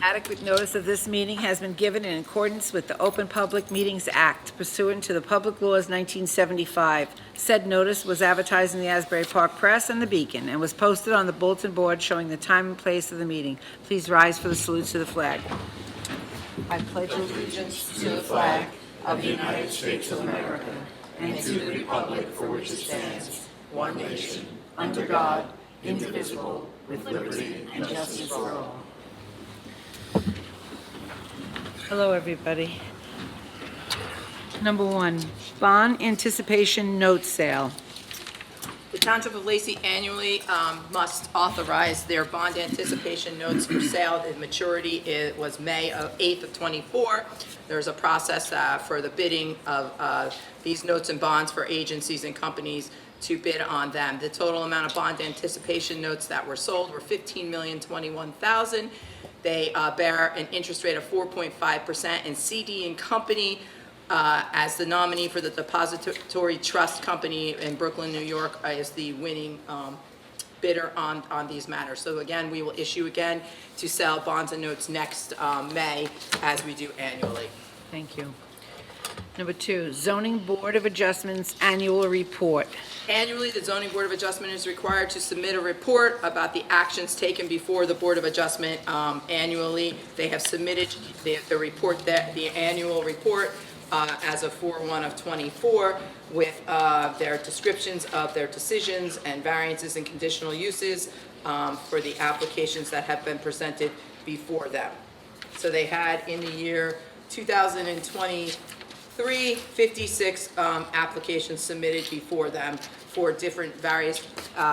Adequate notice of this meeting has been given in accordance with the Open Public Meetings Act pursuant to the Public Laws 1975. Said notice was advertised in the Asbury Park Press and the Beacon and was posted on the bulletin board showing the time and place of the meeting. Please rise for the salute to the flag. I pledge allegiance to the flag of the United States of America and to the republic for which it stands, one nation, under God, indivisible, with liberty and justice for all. Hello, everybody. Number one, bond anticipation note sale. The Township of Lacey annually must authorize their bond anticipation notes for sale. The maturity was May 8th of '24. There's a process for the bidding of these notes and bonds for agencies and companies to bid on them. The total amount of bond anticipation notes that were sold were $15,021,000. They bear an interest rate of 4.5%, and CD and Company, as the nominee for the Depository Trust Company in Brooklyn, New York, is the winning bidder on these matters. So again, we will issue again to sell bonds and notes next May, as we do annually. Thank you. Number two, Zoning Board of Adjustments Annual Report. Annually, the Zoning Board of Adjustment is required to submit a report about the actions taken before the Board of Adjustment annually. They have submitted the report, the annual report as of 4/1 of '24 with their descriptions of their decisions and variances and conditional uses for the applications that have been presented before them. So they had in the year 2023, 56 applications submitted before them for different various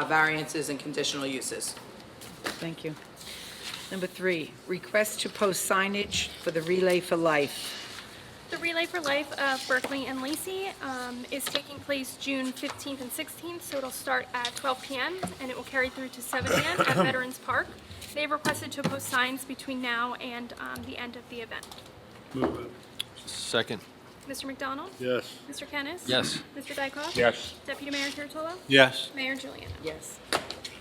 variances and conditional uses. Thank you. Number three, request to post signage for the Relay for Life. The Relay for Life of Berkeley and Lacey is taking place June 15th and 16th, so it'll start at 12 p.m. and it will carry through to 7 a.m. at Veterans Park. They've requested to post signs between now and the end of the event. Move it. Second. Mr. McDonald? Yes. Mr. Kennis? Yes. Mr. Dykoff? Yes. Deputy Mayor Kuratolo? Yes. Mayor Juliana? Yes.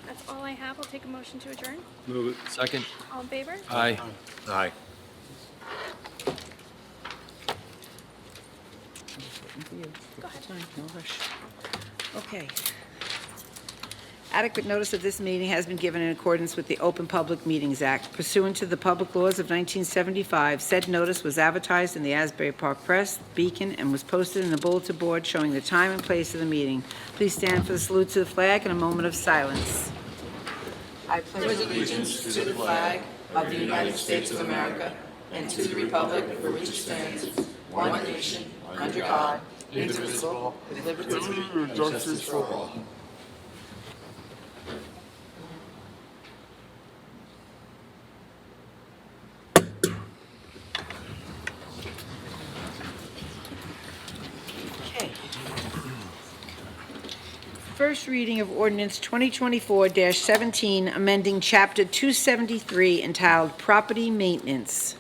That's all I have. I'll take a motion to adjourn. Move it. Second. All in favor? Aye. Aye. Go ahead. No rush. Okay. Adequate notice of this meeting has been given in accordance with the Open Public Meetings Act. Pursuant to the Public Laws of 1975, said notice was advertised in the Asbury Park Press, Beacon, and was posted in the bulletin board showing the time and place of the meeting. Please stand for the salute to the flag and a moment of silence. I pledge Allegiance to the flag of the United States of America and to the republic for which it stands, one nation, under God, indivisible, with liberty and justice for all. Okay. First reading of ordinance 2024-17, amending Chapter 273 entitled Property Maintenance.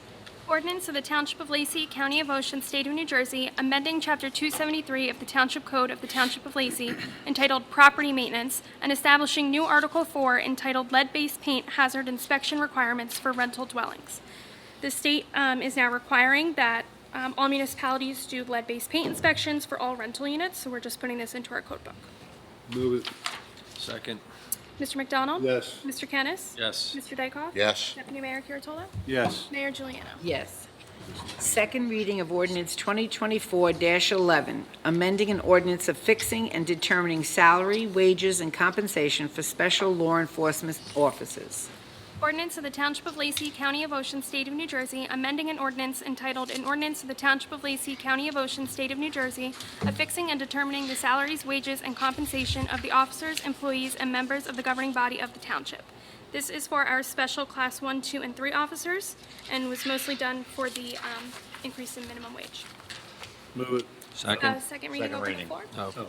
Ordinance of the Township of Lacey, County of Ocean, State of New Jersey, amending Chapter 273 of the Township Code of the Township of Lacey, entitled Property Maintenance, and establishing new Article 4 entitled Lead-Based Paint Hazard Inspection Requirements for Rental Dwellings. The state is now requiring that all municipalities do lead-based paint inspections for all rental units, so we're just putting this into our code book. Move it. Second. Mr. McDonald? Yes. Mr. Kennis? Yes. Mr. Dykoff? Yes. Deputy Mayor Kuratolo? Yes. Mayor Juliana? Yes. Second reading of ordinance 2024-11, amending an ordinance affixing and determining salary, wages, and compensation for special law enforcement officers. Ordinance of the Township of Lacey, County of Ocean, State of New Jersey, amending an ordinance entitled An Ordinance of the Township of Lacey, County of Ocean, State of New Jersey, affixing and determining the salaries, wages, and compensation of the officers, employees, and members of the governing body of the township. This is for our special Class 1, 2, and 3 officers, and was mostly done for the increase in minimum wage. Move it. Second. Second reading, open the floor. Oh.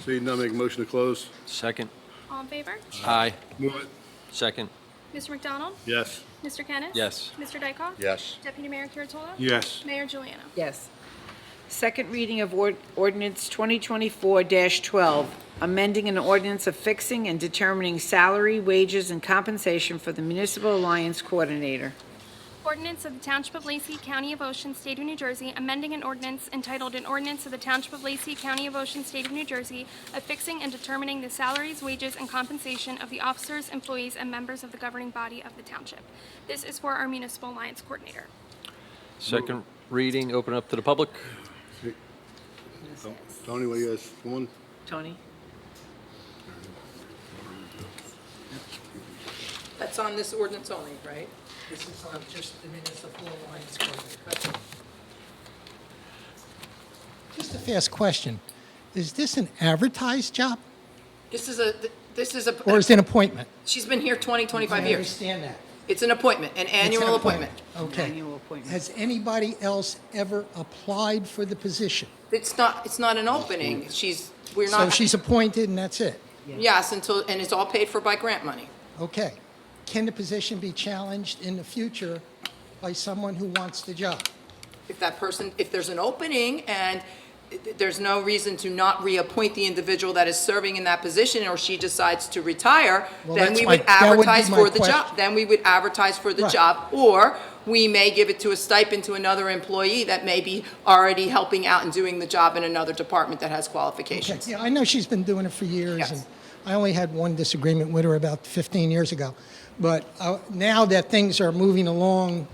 Seeing none, make a motion to close. Second. All in favor? Aye. Move it. Second. Mr. McDonald? Yes. Mr. Kennis? Yes. Mr. Dykoff? Yes. Deputy Mayor Kuratolo? Yes. Mayor Juliana? Yes. Second reading of ordinance 2024-12, amending an ordinance affixing and determining salary, wages, and compensation for the Municipal Alliance Coordinator. Ordinance of the Township of Lacey, County of Ocean, State of New Jersey, amending an ordinance entitled An Ordinance of the Township of Lacey, County of Ocean, State of New Jersey, affixing and determining the salaries, wages, and compensation of the officers, employees, and members of the governing body of the township. This is for our Municipal Alliance Coordinator. Second reading, open up to the public. Tony, what do you guys, one? Tony? That's on this ordinance only, right? This is on just the Municipal Alliance Coordinator. Just a fast question. Is this an advertised job This is a, or is it an appointment? she's been here 20, 25 I years. understand that. It's an appointment, an It's an annual appointment. Okay. Annual appointment. Has anybody else ever applied for the position? It's not an opening. We're So not, she's appointed and that's it? yes, and it's all paid for by grant money. Okay. Can the position be challenged in the future by someone who wants the job? If there's an opening and there's no reason to not reappoint the individual that is serving in that position, or she decides to retire, Well, then that's we my- would that would be advertise my for the question. job. Then we would advertise for the Right. job, or we may give it to a stipend to another employee that may be already helping out and doing the job in another department that has Okay. qualifications. Yeah, I know she's been doing it for years. Yes. And I only had one disagreement with her about 15 years ago. But now that things are moving along,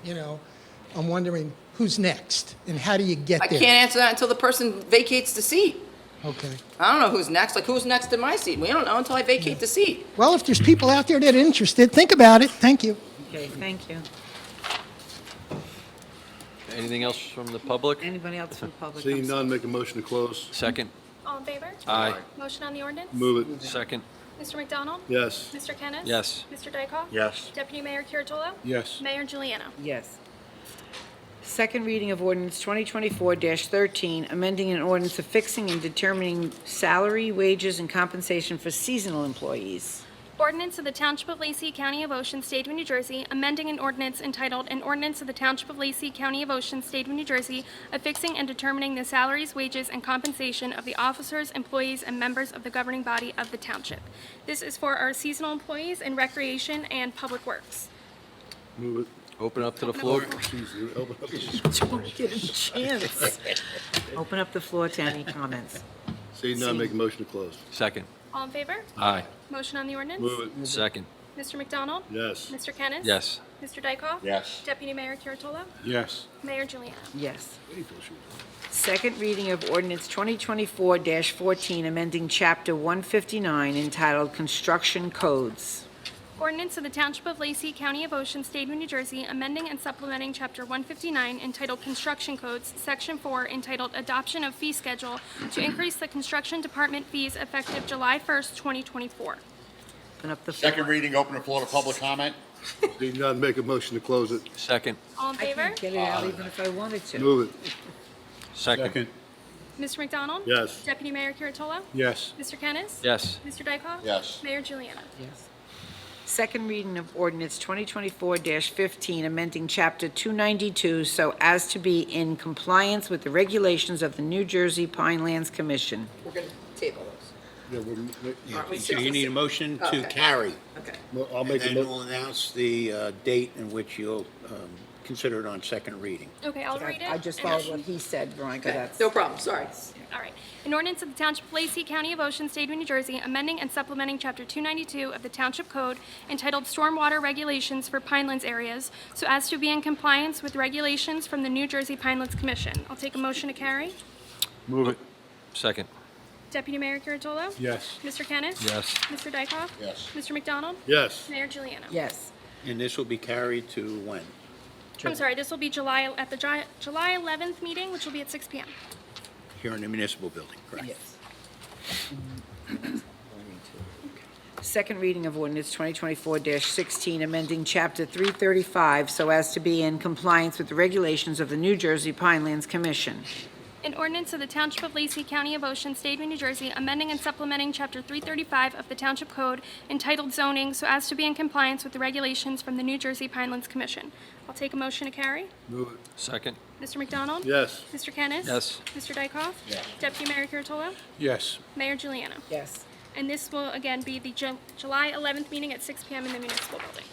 I'm wondering who's next and how do you get I there? can't answer that until the person vacates the seat. Okay. I don't know who's next, like who's next in my seat? We don't know until I vacate the seat. Well, if there's people out there that are interested, think about it. Thank you. Okay, thank you. Anything else from the public? Anybody else from the public? Seeing none, make a motion to close. Second. All in favor? Aye. Motion on the ordinance? Move it. Second. Mr. McDonald? Yes. Mr. Kennis? Yes. Mr. Dykoff? Yes. Deputy Mayor Kuratolo? Yes. Mayor Juliana? Yes. Second reading of ordinance 2024-13, amending an ordinance affixing and determining salary, wages, and compensation for seasonal employees. Ordinance of the Township of Lacey, County of Ocean, State of New Jersey, amending an ordinance entitled An Ordinance of the Township of Lacey, County of Ocean, State of New Jersey, affixing and determining the salaries, wages, and compensation of the officers, employees, and members of the governing body of the township. This is for our seasonal employees in recreation and public works. Move it. Open up to the floor. Jeez, open up. Don't get a chance. Open up the floor to any comments. Seeing none, make a motion to close. Second. All in favor? Aye. Motion on the ordinance? Move it. Second. Mr. McDonald? Yes. Mr. Kennis? Yes. Mr. Dykoff? Yes. Deputy Mayor Kuratolo? Yes. Mayor Juliana? Yes. Second reading of ordinance 2024-14, amending Chapter 159 entitled Construction Codes. Ordinance of the Township of Lacey, County of Ocean, State of New Jersey, amending and supplementing Chapter 159 entitled Construction Codes, Section 4 entitled Adoption of Fee Schedule to increase the construction department fees effective July 1st, 2024. Open up the floor. Second reading, open the floor to public comment. Seeing none, make a motion to close it. Second. All in I favor? can't get it out even if I wanted to. Move it. Second. Mr. McDonald? Yes. Deputy Mayor Kuratolo? Yes. Mr. Kennis? Yes. Mr. Dykoff? Yes. Mayor Juliana? Yes. Second reading of ordinance 2024-15, amending Chapter 292 so as to be in compliance with the regulations of the New Jersey Pinelands Commission. We're going to table those. Aren't we So you need a motion to Okay. carry, Okay. I'll and make a then motion. we'll announce the date in which you'll consider it on second reading. Okay, I'll read it. I just and- followed what he said, Veronica, Okay, that's. no problem, sorry. All right. An ordinance of the Township of Lacey, County of Ocean, State of New Jersey, amending and supplementing Chapter 292 of the Township Code entitled Stormwater Regulations for Pinelands Areas so as to be in compliance with regulations from the New Jersey Pinelands Commission. I'll take a motion to carry. Move it. Second. Deputy Mayor Kuratolo? Yes. Mr. Kennis? Yes. Mr. Dykoff? Yes. Mr. McDonald? Yes. Mayor Juliana? Yes. And this will be carried to when? I'm sorry, this will be July 11th meeting, which will be at 6 p.m. Here in the municipal building, correct? Yes. Second reading of ordinance 2024-16, amending Chapter 335 so as to be in compliance with the regulations of the New Jersey Pinelands Commission. An ordinance of the Township of Lacey, County of Ocean, State of New Jersey, amending and supplementing Chapter 335 of the Township Code entitled Zoning so as to be in compliance with the regulations from the New Jersey Pinelands Commission. I'll take a motion to carry. Move it. Second. Mr. McDonald? Yes. Mr. Kennis? Yes. Mr. Dykoff? Yes. Deputy Mayor Kuratolo? Yes. Mayor Juliana? Yes. And this will again be the July 11th meeting at 6 p.m. in the municipal building.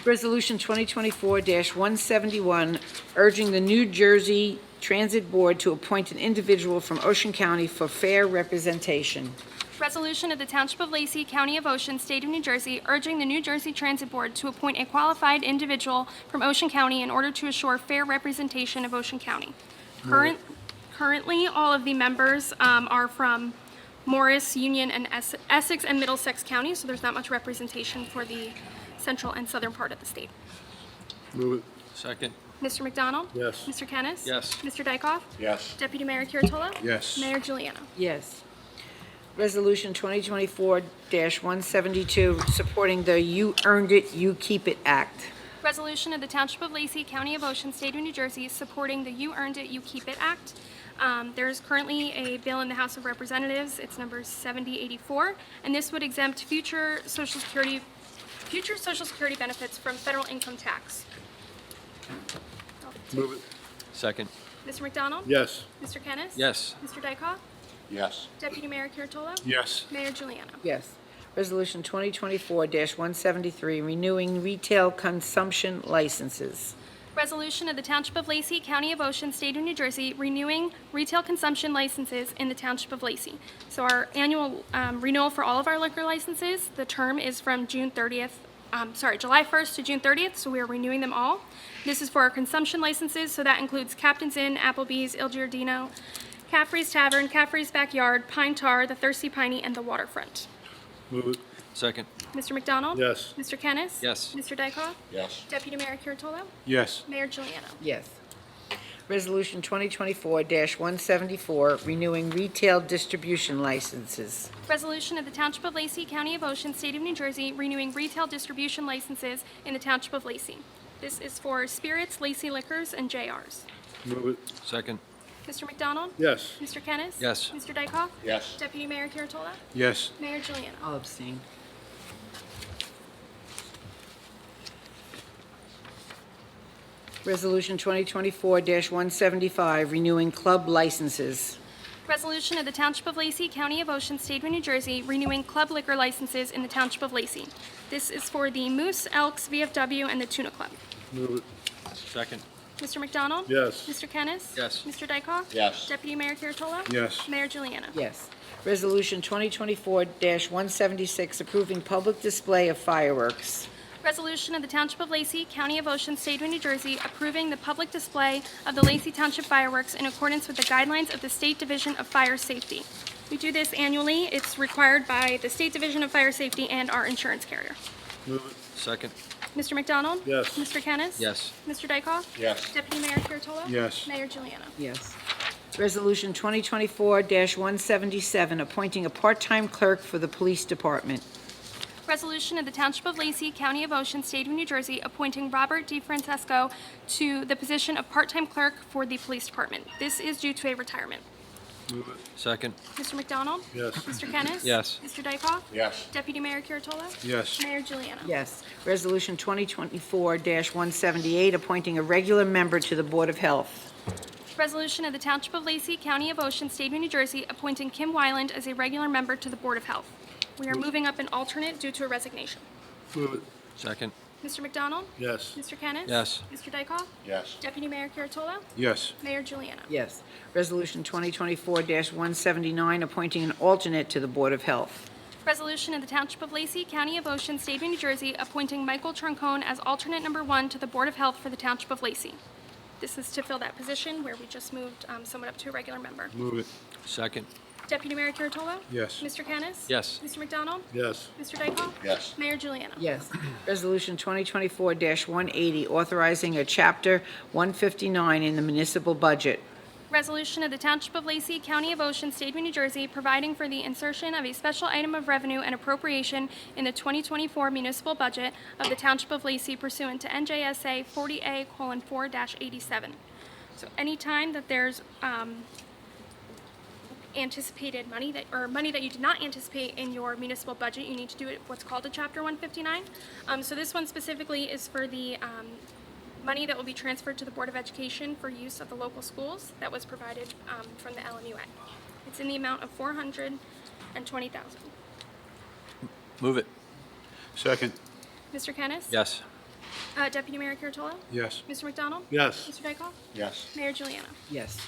Resolution 2024-171, urging the New Jersey Transit Board to appoint an individual from Ocean County for fair representation. Resolution of the Township of Lacey, County of Ocean, State of New Jersey, urging the New Jersey Transit Board to appoint a qualified individual from Ocean County in order to assure fair representation of Ocean County. Currently, all of the members are from Morris, Union, and Essex and Middlesex counties, so there's not much representation for the central and southern part of the state. Move it. Second. Mr. McDonald? Yes. Mr. Kennis? Yes. Mr. Dykoff? Yes. Deputy Mayor Kuratolo? Yes. Mayor Juliana? Yes. Resolution 2024-172, supporting the You Earned It, You Keep It Act. Resolution of the Township of Lacey, County of Ocean, State of New Jersey, supporting the You Earned It, You Keep It Act. There is currently a bill in the House of Representatives, it's number 7084, and this would exempt future Social Security benefits from federal income tax. Move it. Second. Mr. McDonald? Yes. Mr. Kennis? Yes. Mr. Dykoff? Yes. Deputy Mayor Kuratolo? Yes. Mayor Juliana? Yes. Resolution 2024-173, renewing retail consumption licenses. Resolution of the Township of Lacey, County of Ocean, State of New Jersey, renewing retail consumption licenses in the Township of Lacey. So our annual renewal for all of our liquor licenses, the term is from July 1st to June 30th, so we are renewing them all. This is for our consumption licenses, so that includes Captain's Inn, Applebee's, Il Giardino, Caffrey's Tavern, Caffrey's Backyard, Pine Tar, the Thirsty Piney, and the Waterfront. Move it. Second. Mr. McDonald? Yes. Mr. Kennis? Yes. Mr. Dykoff? Yes. Deputy Mayor Kuratolo? Yes. Mayor Juliana? Yes. Resolution 2024-174, renewing retail distribution licenses. Resolution of the Township of Lacey, County of Ocean, State of New Jersey, renewing retail distribution licenses in the Township of Lacey. This is for Spirits, Lacey Liquors, and JR's. Move it. Second. Mr. McDonald? Yes. Mr. Kennis? Yes. Mr. Dykoff? Yes. Deputy Mayor Kuratolo? Yes. Mayor Juliana? I'll abstain. Resolution 2024-175, renewing club licenses. Resolution of the Township of Lacey, County of Ocean, State of New Jersey, renewing club liquor licenses in the Township of Lacey. This is for the Moose, Elks, VFW, and the Tuna Club. Move it. Second. Mr. McDonald? Yes. Mr. Kennis? Yes. Mr. Dykoff? Yes. Deputy Mayor Kuratolo? Yes. Mayor Juliana? Yes. Resolution 2024-176, approving public display of fireworks. Resolution of the Township of Lacey, County of Ocean, State of New Jersey, approving the public display of the Lacey Township fireworks in accordance with the guidelines of the State Division of Fire Safety. We do this annually. It's required by the State Division of Fire Safety and our insurance carrier. Move it. Second. Mr. McDonald? Yes. Mr. Kennis? Yes. Mr. Dykoff? Yes. Deputy Mayor Kuratolo? Yes. Mayor Juliana? Yes. Resolution 2024-177, appointing a part-time clerk for the police department. Resolution of the Township of Lacey, County of Ocean, State of New Jersey, appointing Robert DeFrancesco to the position of part-time clerk for the police department. This is due to a retirement. Move it. Second. Mr. McDonald? Yes. Mr. Kennis? Yes. Mr. Dykoff? Yes. Deputy Mayor Kuratolo? Yes. Mayor Juliana? Yes. Resolution 2024-178, appointing a regular member to the Board of Health. Resolution of the Township of Lacey, County of Ocean, State of New Jersey, appointing Kim Wyland as a regular member to the Board of Health. We are moving up an alternate due to a resignation. Move it. Second. Mr. McDonald? Yes. Mr. Kennis? Yes. Mr. Dykoff? Yes. Deputy Mayor Kuratolo? Yes. Mayor Juliana? Yes. Resolution 2024-179, appointing an alternate to the Board of Health. Resolution of the Township of Lacey, County of Ocean, State of New Jersey, appointing Michael Troncone as alternate number 1 to the Board of Health for the Township of Lacey. This is to fill that position where we just moved someone up to a regular member. Move it. Second. Deputy Mayor Kuratolo? Yes. Mr. Kennis? Yes. Mr. McDonald? Yes. Mr. Dykoff? Yes. Mayor Juliana? Yes. Resolution 2024-180, authorizing a Chapter 159 in the municipal budget. Resolution of the Township of Lacey, County of Ocean, State of New Jersey, providing for the insertion of a special item of revenue and appropriation in the 2024 municipal budget of the Township of Lacey pursuant to NJSA 40A:4-87. So anytime that there's anticipated money money that you did not anticipate in your municipal budget, you need to do it what's called a Chapter 159. So this one specifically is for the money that will be transferred to the Board of Education for use of the local schools that was provided from the LMUA. It's in the amount of $420,000. Move it. Second. Mr. Kennis? Yes. Deputy Mayor Kuratolo? Yes. Mr. McDonald? Yes. Mr. Dykoff? Yes. Mayor Juliana? Yes.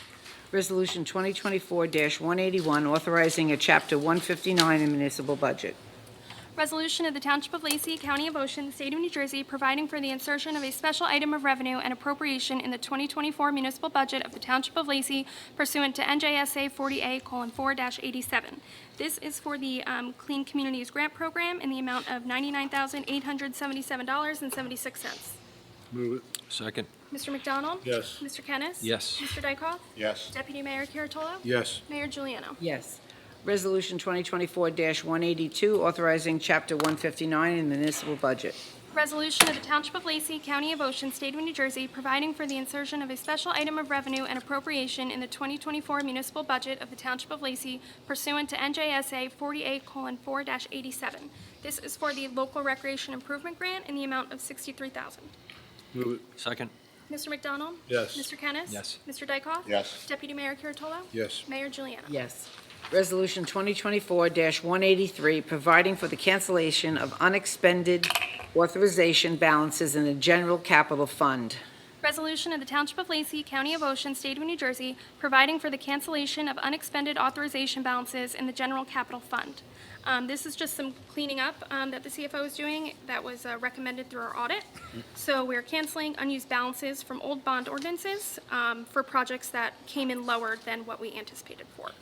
Resolution 2024-181, authorizing a Chapter 159 in municipal budget. Resolution of the Township of Lacey, County of Ocean, State of New Jersey, providing for the insertion of a special item of revenue and appropriation in the 2024 municipal budget of the Township of Lacey pursuant to NJSA 40A:4-87. This is for the Clean Communities Grant Program in the amount of $99,877.76. Move it. Second. Mr. McDonald? Yes. Mr. Kennis? Yes. Mr. Dykoff? Yes. Deputy Mayor Kuratolo? Yes. Mayor Juliana? Yes. Resolution 2024-182, authorizing Chapter 159 in the municipal budget. Resolution of the Township of Lacey, County of Ocean, State of New Jersey, providing for the insertion of a special item of revenue and appropriation in the 2024 municipal budget of the Township of Lacey pursuant to NJSA 48:4-87. This is for the local recreation improvement grant in the amount of $63,000. Move it. Second. Mr. McDonald? Yes. Mr. Kennis? Yes. Mr. Dykoff? Yes. Deputy Mayor Kuratolo? Yes. Mayor Juliana? Yes. Resolution 2024-183, providing for the cancellation of unexpended authorization balances in the general capital fund. Resolution of the Township of Lacey, County of Ocean, State of New Jersey, providing for the cancellation of unexpended authorization balances in the general capital fund. This is just some cleaning up that the CFO is doing that was recommended through our audit. So we're canceling unused balances from old bond ordinances for projects that came in lower than what we anticipated for.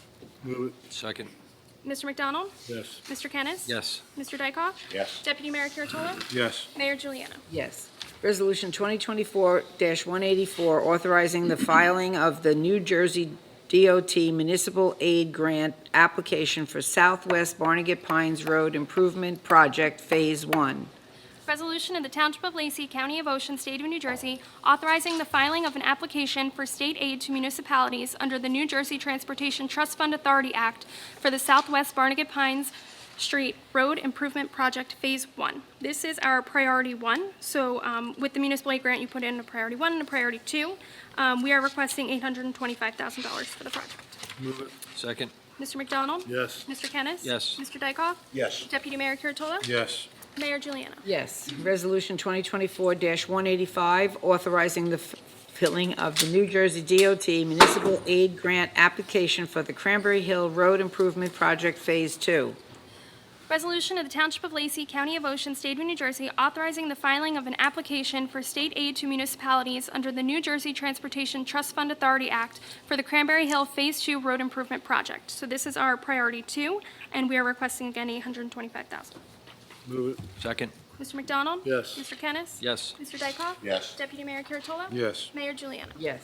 Move it. Second. Mr. McDonald? Yes. Mr. Kennis? Yes. Mr. Dykoff? Yes. Deputy Mayor Kuratolo? Yes. Mayor Juliana? Yes. Resolution 2024-184, authorizing the filing of the New Jersey DOT Municipal Aid Grant application for Southwest Barnegat Pines Road Improvement Project Phase 1. Resolution of the Township of Lacey, County of Ocean, State of New Jersey, authorizing the filing of an application for state aid to municipalities under the New Jersey Transportation Trust Fund Authority Act for the Southwest Barnegat Pines Street Road Improvement Project Phase 1. This is our Priority 1, so with the municipal aid grant, you put in a Priority 1 and a Priority 2. We are requesting $825,000 for the project. Move it. Second. Mr. McDonald? Yes. Mr. Kennis? Yes. Mr. Dykoff? Yes. Deputy Mayor Kuratolo? Yes. Mayor Juliana? Yes. Resolution 2024-185, authorizing the filling of the New Jersey DOT Municipal Aid Grant application for the Cranberry Hill Road Improvement Project Phase 2. Resolution of the Township of Lacey, County of Ocean, State of New Jersey, authorizing the filing of an application for state aid to municipalities under the New Jersey Transportation Trust Fund Authority Act for the Cranberry Hill Phase 2 Road Improvement Project. So this is our Priority 2, and we are requesting again $825,000. Move it. Second. Mr. McDonald? Yes. Mr. Kennis? Yes. Mr. Dykoff? Yes. Deputy Mayor Kuratolo? Yes. Mayor Juliana? Yes.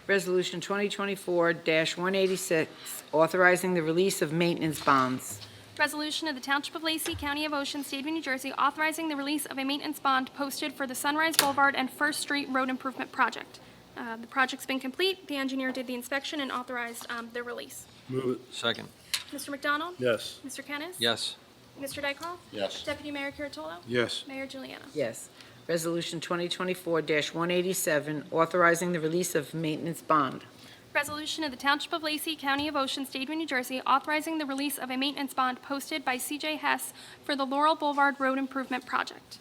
Resolution 2024-186, authorizing the release of maintenance bonds. Resolution of the Township of Lacey, County of Ocean, State of New Jersey, authorizing the release of a maintenance bond posted for the Sunrise Boulevard and First Street Road Improvement Project. The project's been complete. The engineer did the inspection and authorized the release. Move it. Second. Mr. McDonald? Yes. Mr. Kennis? Yes. Mr. Dykoff? Yes. Deputy Mayor Kuratolo? Yes. Mayor Juliana? Yes. Resolution 2024-187, authorizing the release of maintenance bond. Resolution of the Township of Lacey, County of Ocean, State of New Jersey, authorizing the release of a maintenance bond posted by CJ Hess for the Laurel Boulevard Road Improvement Project.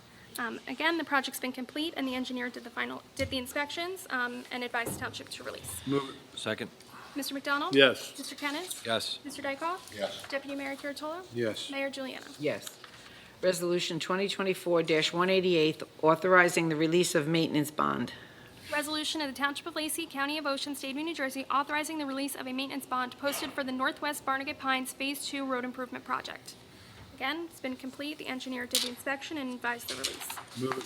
Again, the project's been complete, and the engineer did the inspections and advised the township to release. Move it. Second. Mr. McDonald? Yes. Mr. Kennis? Yes. Mr. Dykoff? Yes. Deputy Mayor Kuratolo? Yes. Mayor Juliana? Yes. Resolution 2024-188, authorizing the release of maintenance bond. Resolution of the Township of Lacey, County of Ocean, State of New Jersey, authorizing the release of a maintenance bond posted for the Northwest Barnegat Pines Phase 2 Road Improvement Project. Again, it's been complete. The engineer did the inspection and advised the release. Move it.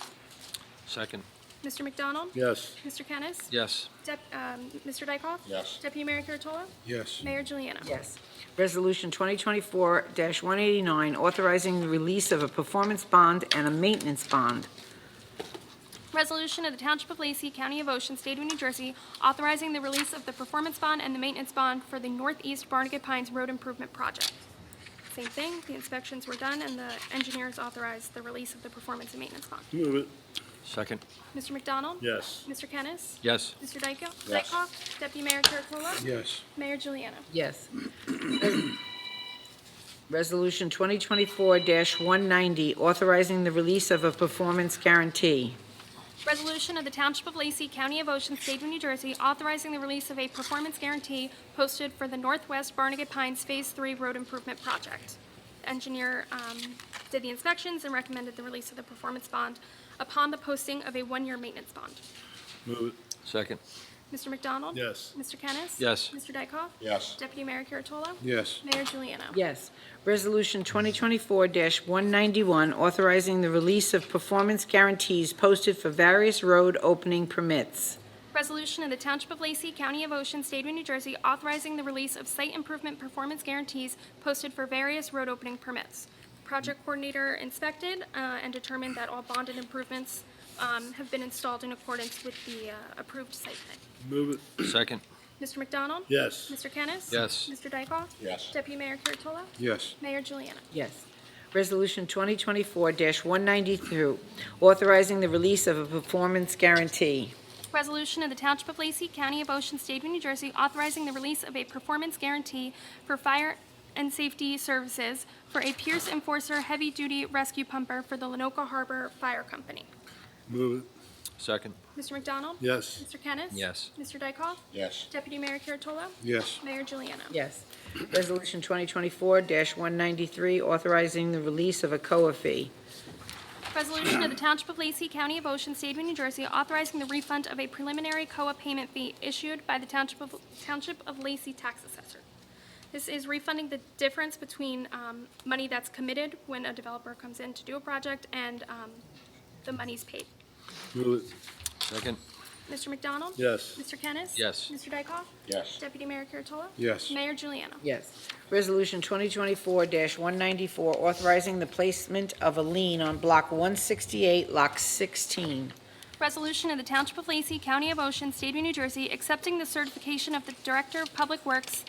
Second. Mr. McDonald? Yes. Mr. Kennis? Yes. Mr. Dykoff? Yes. Deputy Mayor Kuratolo? Yes. Mayor Juliana? Yes. Resolution 2024-189, authorizing the release of a performance bond and a maintenance bond. Resolution of the Township of Lacey, County of Ocean, State of New Jersey, authorizing the release of the performance bond and the maintenance bond for the Northeast Barnegat Pines Road Improvement Project. Same thing, the inspections were done, and the engineers authorized the release of the performance and maintenance bond. Move it. Second. Mr. McDonald? Yes. Mr. Kennis? Yes. Mr. Yes. Dykoff? Deputy Mayor Kuratolo? Yes. Mayor Juliana? Yes. Resolution 2024-190, authorizing the release of a performance guarantee. Resolution of the Township of Lacey, County of Ocean, State of New Jersey, authorizing the release of a performance guarantee posted for the Northwest Barnegat Pines Phase 3 Road Improvement Project. The engineer did the inspections and recommended the release of the performance bond upon the posting of a one-year maintenance bond. Move it. Second. Mr. McDonald? Yes. Mr. Kennis? Yes. Mr. Dykoff? Yes. Deputy Mayor Kuratolo? Yes. Mayor Juliano? Yes. Resolution 2024-191, authorizing the release of performance guarantees posted for various road opening permits. Resolution of the Township of Lacey, County of Ocean, State of New Jersey, authorizing the release of site improvement performance guarantees posted for various road opening permits. Project coordinator inspected and determined that all bonded improvements have been installed in accordance with the approved site plan. Move it. Second. Mr. McDonald? Yes. Mr. Kennis? Yes. Mr. Dykoff? Yes. Deputy Mayor Kuratolo? Yes. Mayor Juliana? Yes. Resolution 2024-192, authorizing the release of a performance guarantee. Resolution of the Township of Lacey, County of Ocean, State of New Jersey, authorizing the release of a performance guarantee for fire and safety services for a Pierce Enforcer heavy-duty rescue pumper for the Lenoka Harbor Fire Company. Move it. Second. Mr. McDonald? Yes. Mr. Kennis? Yes. Mr. Dykoff? Yes. Deputy Mayor Kuratolo? Yes. Mayor Juliana? Yes. Resolution 2024-193, authorizing the release of a COA fee. Resolution of the Township of Lacey, County of Ocean, State of New Jersey, authorizing the refund of a preliminary COA payment fee issued by the Township of Lacey tax assessor. This is refunding the difference between money that's committed when a developer comes in to do a project and the money's paid. Move it. Second. Mr. McDonald? Yes. Mr. Kennis? Yes. Mr. Dykoff? Yes. Deputy Mayor Kuratolo? Yes. Mayor Juliana? Yes. Resolution 2024-194, authorizing the placement of a lien on Block 168, Lot 16. Resolution of the Township of Lacey, County of Ocean, State of New Jersey, accepting the certification of the Director of Public Works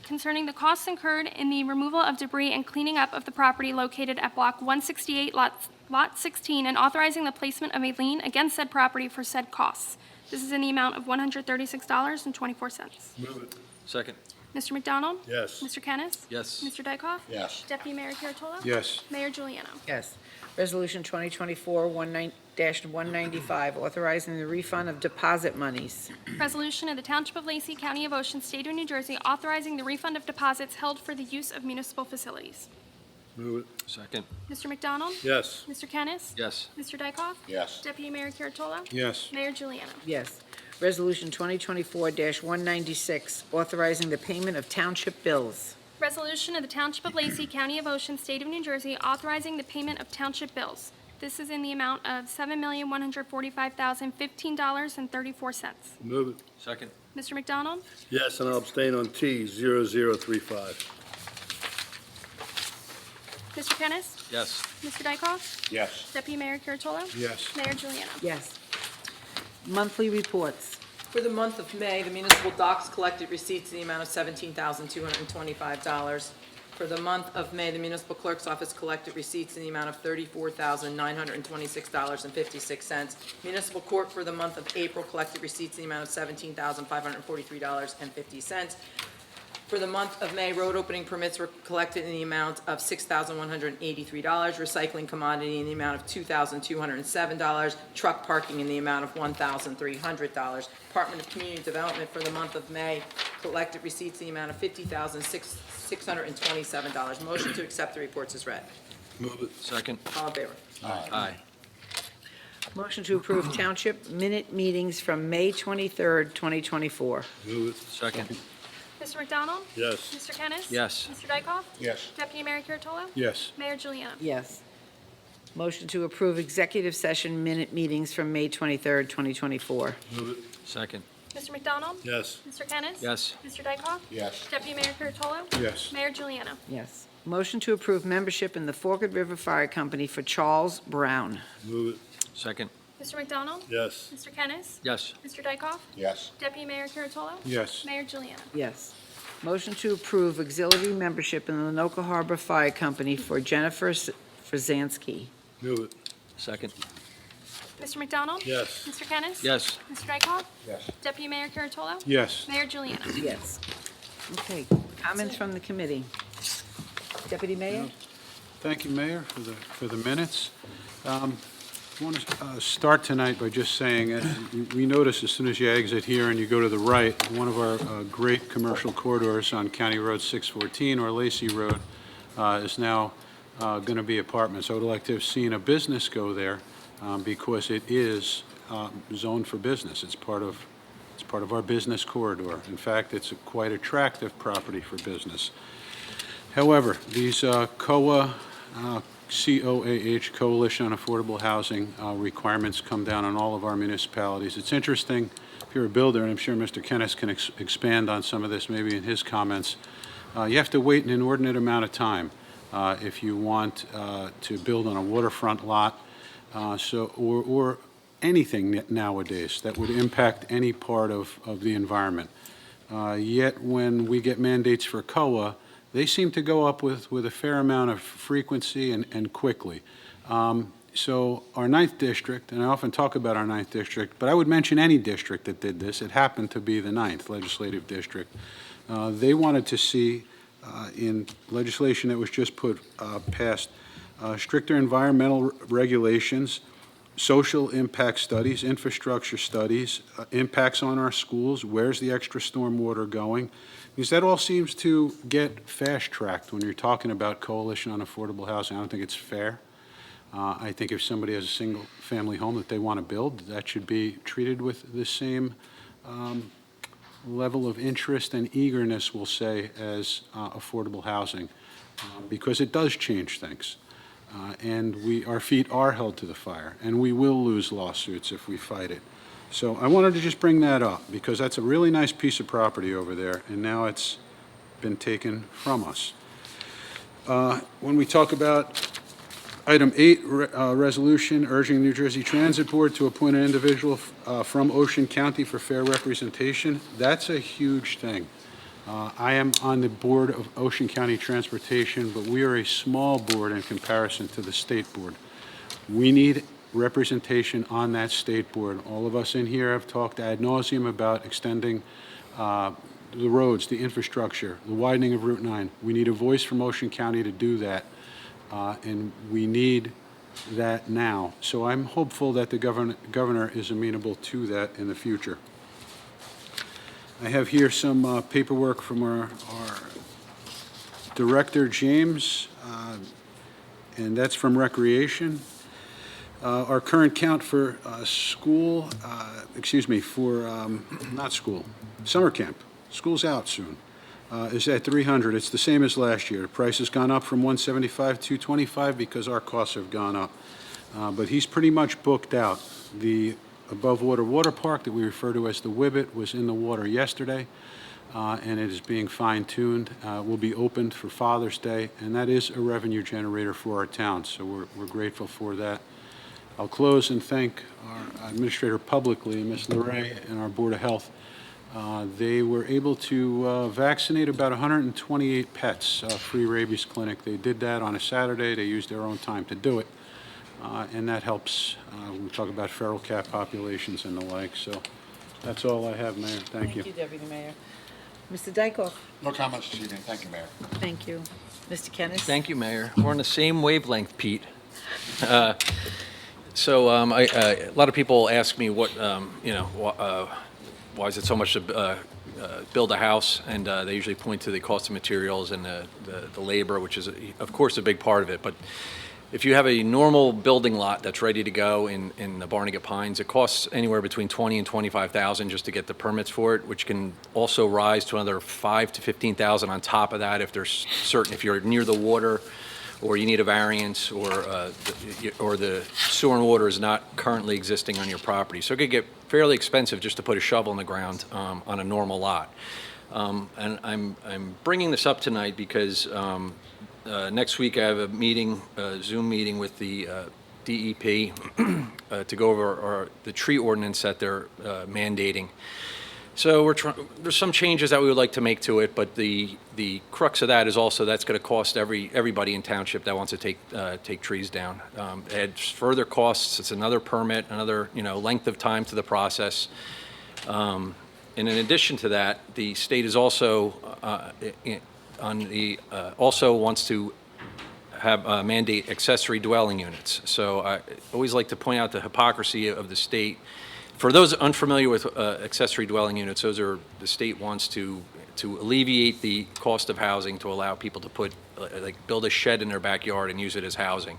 concerning the costs incurred in the removal of debris and cleaning up of the property located at Block 168, Lot 16, and authorizing the placement of a lien against said property for said costs. This is in the amount of $136.24. Move it. Second. Mr. McDonald? Yes. Mr. Kennis? Yes. Mr. Dykoff? Yes. Deputy Mayor Kuratolo? Yes. Mayor Juliano? Yes. Resolution 2024-195, authorizing the refund of deposit monies. Resolution of the Township of Lacey, County of Ocean, State of New Jersey, authorizing the refund of deposits held for the use of municipal facilities. Move it. Second. Mr. McDonald? Yes. Mr. Kennis? Yes. Mr. Dykoff? Yes. Deputy Mayor Kuratolo? Yes. Mayor Juliana? Yes. Resolution 2024-196, authorizing the payment of township bills. Resolution of the Township of Lacey, County of Ocean, State of New Jersey, authorizing the payment of township bills. This is in the amount of $7,145,015.34. Move it. Second. Mr. McDonald? Yes, and I'll abstain on T0035. Mr. Kennis? Yes. Mr. Dykoff? Yes. Deputy Mayor Kuratolo? Yes. Mayor Juliana? Yes. Monthly reports. For the month of May, the municipal docks collected receipts in the amount of $17,225. For the month of May, the municipal clerk's office collected receipts in the amount of $34,926.56. Municipal court for the month of April collected receipts in the amount of $17,543.50. For the month of May, road opening permits were collected in the amount of $6,183, recycling commodity in the amount of $2,207, truck parking in the amount of $1,300. Department of Community Development for the month of May collected receipts in the amount of $50,627. Motion to accept the reports is read. Move it. Second. All in favor? Aye. Motion to approve township minute meetings from May 23rd, 2024. Move it. Second. Mr. McDonald? Yes. Mr. Kennis? Yes. Mr. Dykoff? Yes. Deputy Mayor Kuratolo? Yes. Mayor Juliana? Yes. Motion to approve executive session minute meetings from May 23rd, 2024. Move it. Second. Mr. McDonald? Yes. Mr. Kennis? Yes. Mr. Dykoff? Yes. Deputy Mayor Kuratolo? Yes. Mayor Juliana? Yes. Motion to approve membership in the Forked River Fire Company for Charles Brown. Move it. Second. Mr. McDonald? Yes. Mr. Kennis? Yes. Mr. Dykoff? Yes. Deputy Mayor Kuratolo? Yes. Mayor Juliana? Yes. Motion to approve auxiliary membership in the Lenoka Harbor Fire Company for Jennifer Frzansky. Move it. Second. Mr. McDonald? Yes. Mr. Kennis? Yes. Mr. Dykoff? Yes. Deputy Mayor Kuratolo? Yes. Mayor Juliana? Yes. Okay, comments from the committee. Deputy Mayor? Thank you, Mayor, for the minutes. I want to start tonight by just saying, we notice as soon as you exit here and you go to the right, one of our great commercial corridors on County Road 614 or Lacey Road is now going to be apartments. I would like to have seen a business go there because it is zoned for business. It's part of our business corridor. In fact, it's a quite attractive property for business. However, these COAH, Coalition on Affordable Housing requirements come down on all of our municipalities. It's interesting, if you're a builder, and I'm sure Mr. Kennis can expand on some of this maybe in his comments, you have to wait an inordinate amount of time if you want to build on a waterfront lot or anything nowadays that would impact any part of the environment. Yet when we get mandates for COAH, they seem to go up with a fair amount of frequency and quickly. So our 9th district, and I often talk about our 9th district, but I would mention any district that did this. It happened to be the 9th legislative district. They wanted to see in legislation that was just passed stricter environmental regulations, social impact studies, infrastructure studies, impacts on our schools, where's the extra storm water going? Because that all seems to get fast-tracked when you're talking about Coalition on Affordable Housing. I don't think it's fair. I think if somebody has a single-family home that they want to build, that should be treated with the same level of interest and eagerness, we'll say, as affordable housing, because it does change things. And our feet are held to the fire, and we will lose lawsuits if we fight it. So I wanted to just bring that up, because that's a really nice piece of property over there, and now it's been taken from us. When we talk about item 8, resolution urging New Jersey Transit Board to appoint an individual from Ocean County for fair representation, that's a huge thing. I am on the board of Ocean County Transportation, but we are a small board in comparison to the state board. We need representation on that state board. All of us in here have talked ad nauseum about extending the roads, the infrastructure, the widening of Route 9. We need a voice from Ocean County to do that, and we need that now. So I'm hopeful that the governor is amenable to that in the future. I have here some paperwork from our Director, James, and that's from Recreation. Our current count for summer camp, school's out soon, is at 300. It's the same as last year. The price has gone up from 175 to 225 because our costs have gone up. But he's pretty much booked out. The above water park that we refer to as the Whibbit was in the water yesterday, and it is being fine-tuned. Will be opened for Father's Day, and that is a revenue generator for our town, so we're grateful for that. I'll close and thank our administrator publicly, Ms. LeRae, and our Board of Health. They were able to vaccinate about 128 pets, free rabies clinic. They did that on a Saturday. They used their own time to do it, and that helps. We talk about feral cat populations and the like. So that's all I have, Mayor. Thank you. Thank you, Deputy Mayor. Mr. Dykoff? No comments this evening. Thank you, Mayor. Thank you. Mr. Kennis? Thank you, Mayor. We're on the same wavelength, Pete. So a lot of people ask me what, why is it so much to build a house? And they usually point to the cost of materials and the labor, which is, of course, a big part of it. But if you have a normal building lot that's ready to go in the Barnegat Pines, it costs anywhere between $20,000 and $25,000 just to get the permits for it, which can also rise to another $5,000 to $15,000 on top of that if there's if you're near the water, or you need a variance, or the sewer and water is not currently existing on your property. So it could get fairly expensive just to put a shovel in the ground on a normal lot. And I'm bringing this up tonight because next week I have a meeting, a Zoom meeting with the DEP to go over the tree ordinance that they're mandating. So there's some changes that we would like to make to it, but the crux of that is also that's going to cost everybody in township that wants to take trees down. It adds further costs. It's another permit, another length of time to the process. And in addition to that, the state is also also wants to mandate accessory dwelling units. So I always like to point out the hypocrisy of the state. For those unfamiliar with accessory dwelling units, those are, the state wants to alleviate the cost of housing to allow people to put, build a shed in their backyard and use it as housing.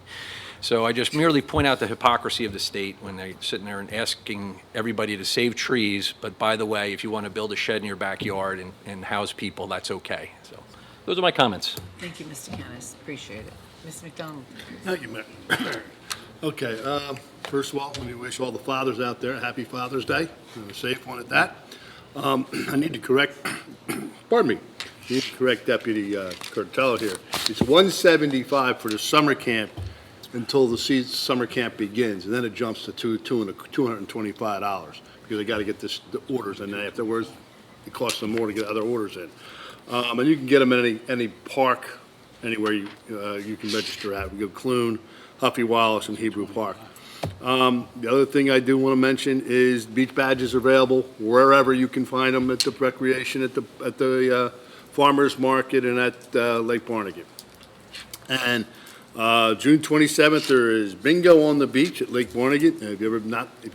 So I just merely point out the hypocrisy of the state when they're sitting there and asking everybody to save trees, but by the way, if you want to build a shed in your backyard and house people, that's okay. So those are my comments. Thank you, Mr. Kennis. Appreciate it. Ms. McDonald? Thank you, Mayor. Okay, first of all, let me wish all the fathers out there a happy Father's Day, and a safe one at that. I need to correct, pardon me, I need to correct Deputy Curtello here. It's $175 for the summer camp until the summer camp begins, and then it jumps to $225 because they got to get the orders in. Afterwards, it costs them more to get other orders in. And you can get them in any park, anywhere you can register at. We go Clune, Huffy Wallace, and Hebrew Park. The other thing I do want to mention is beach badges available wherever you can find them, at the recreation, at the farmers market, and at Lake Barnegat. And June 27th, there is bingo on the beach at Lake Barnegat. If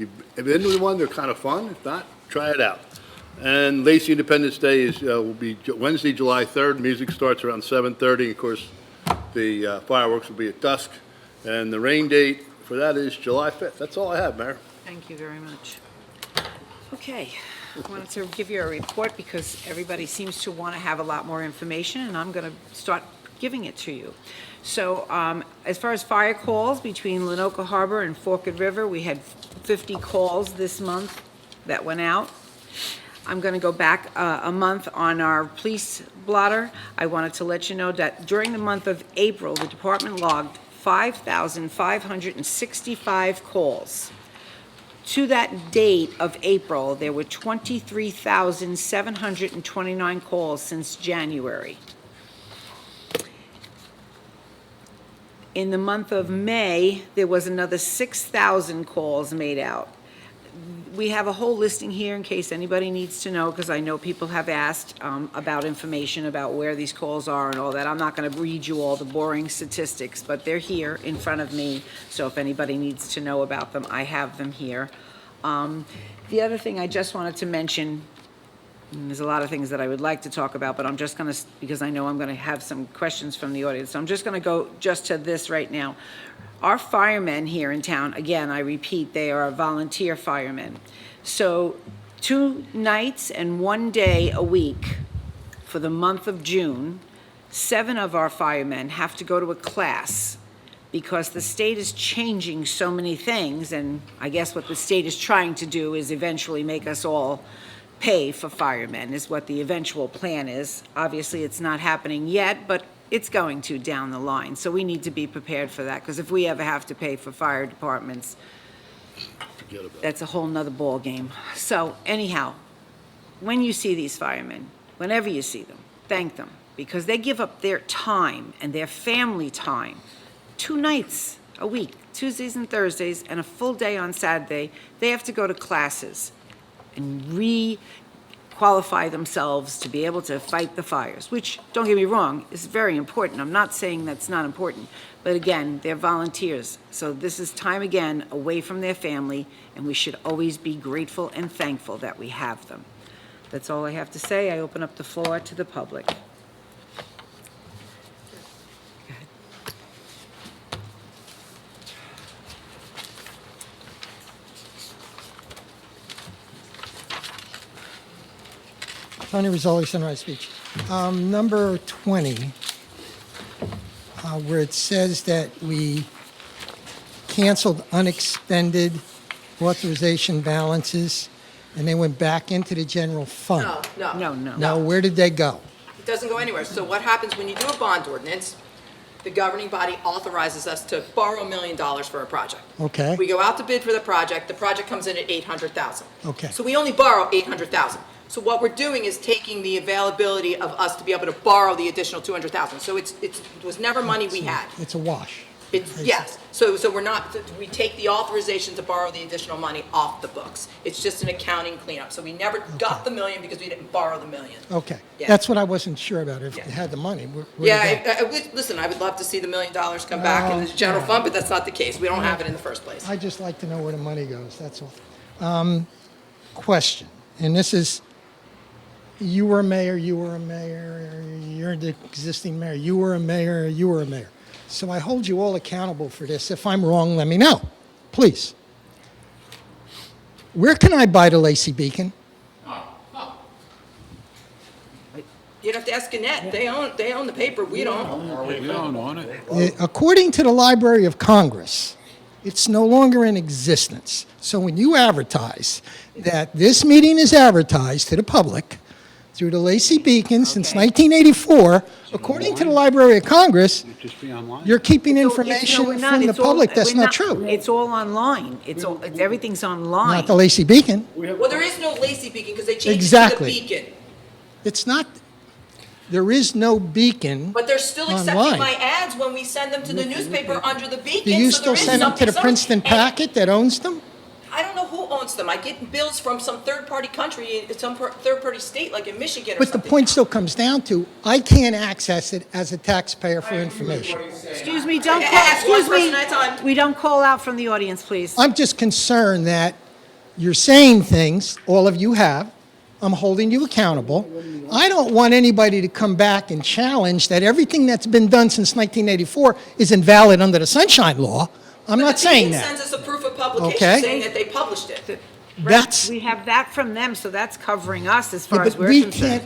you've been to one, they're kind of fun. If not, try it out. And Lacey Independence Day will be Wednesday, July 3rd. Music starts around 7:30. Of course, the fireworks will be at dusk. And the rain date for that is July 5th. That's all I have, Mayor. Thank you very much. Okay, I wanted to give you a report because everybody seems to want to have a lot more information, and I'm going to start giving it to you. So as far as fire calls between Lenoka Harbor and Forked River, we had 50 calls this month that went out. I'm going to go back a month on our police blotter. I wanted to let you know that during the month of April, the department logged 5,565 calls. To that date of April, there were 23,729 calls since January. In the month of May, there was another 6,000 calls made out. We have a whole listing here in case anybody needs to know, because I know people have asked about information about where these calls are and all that. I'm not going to read you all the boring statistics, but they're here in front of me, so if anybody needs to know about them, I have them here. The other thing I just wanted to mention, and there's a lot of things that I would like to talk about, but I'm just going to, because I know I'm going to have some questions from the audience, so I'm just going to go just to this right now. Our firemen here in town, again, I repeat, they are volunteer firemen. So 2 nights and 1 day a week for the month of June, 7 of our firemen have to go to a class because the state is changing so many things, and I guess what the state is trying to do is eventually make us all pay for firemen, is what the eventual plan is. Obviously, it's not happening yet, but it's going to down the line. So we need to be prepared for that, because if we ever have to pay for fire departments, that's a whole nother ball game. So anyhow, when you see these firemen, whenever you see them, thank them, because they give up their time and their family time. 2 nights a week, Tuesdays and Thursdays, and a full day on Saturday, they have to go to classes and re-qualify themselves to be able to fight the fires, which, don't get me wrong, is very important. I'm not saying that's not important, but again, they're volunteers. So this is time again away from their family, and we should always be grateful and thankful that we have them. That's all I have to say. I open up the floor to the public. Tony Rizzoli, Sunrise Beach. Number 20, where it says that we canceled unexpended authorization balances, and they went back into the general fund. No. Now, where did they go? It doesn't go anywhere. So what happens when you do a bond ordinance, the governing body authorizes us to borrow $1 million for a project. Okay. We go out to bid for the project comes in at $800,000. Okay. So we only borrow $800,000. So what we're doing is taking the availability of us to be able to borrow the additional $200,000. So it was never money we had. It's a wash. It's, yes, so we're not, we take the authorization to borrow the additional money off the books. It's just an accounting cleanup, so we never got the million because we didn't borrow the million. Okay. Yeah. That's what I wasn't sure about, if you Yeah. had the money. Yeah, listen, I would love to see the $1 million come back in this general fund, but that's not the case. We don't have it in the first place. I just like to know where the money goes, that's all. Question, and this is, you were a mayor, you're the existing mayor, you were a mayor. So I hold you all accountable for this. If I'm wrong, let me know, please. Where can I buy the Lacey Beacon? You'd have to ask Gannett. They own the paper. We don't. We don't own it. According to the Library of Congress, it's no longer in existence. So when you advertise that this meeting is advertised to the public through the Lacey Beacon since 1984, according to the Library of Congress, It'd just be online. you're keeping No, information we're not. from the It's all- public that's we're not true. It's all online. Everything's online. Not the Lacey Beacon. Well, there is no Lacey Beacon because they changed Exactly. it to the Beacon. It's not, there is no beacon. But they're still accepting Online. my ads when we send them to the newspaper under the Beacon. Do you so still there is send them to the something- Princeton and Packet that owns them? I don't know who owns them. I get bills from some third-party country, some third-party state, like in Michigan or But the something. point still comes down to, I can't access it as a taxpayer for information. Excuse me, don't Yeah, call, ask one excuse me. person at a time. We don't call out from the audience, please. I'm just concerned that you're saying things, all of you have, I'm holding you accountable. I don't want anybody to come back and challenge that everything that's been done since 1984 is invalid under the Sunshine Law. I'm not saying The Beacon that. sends us a proof of publication Okay. saying that they published it. That's, We have that from them, so that's covering us as yeah, far as but we're we concerned. can't,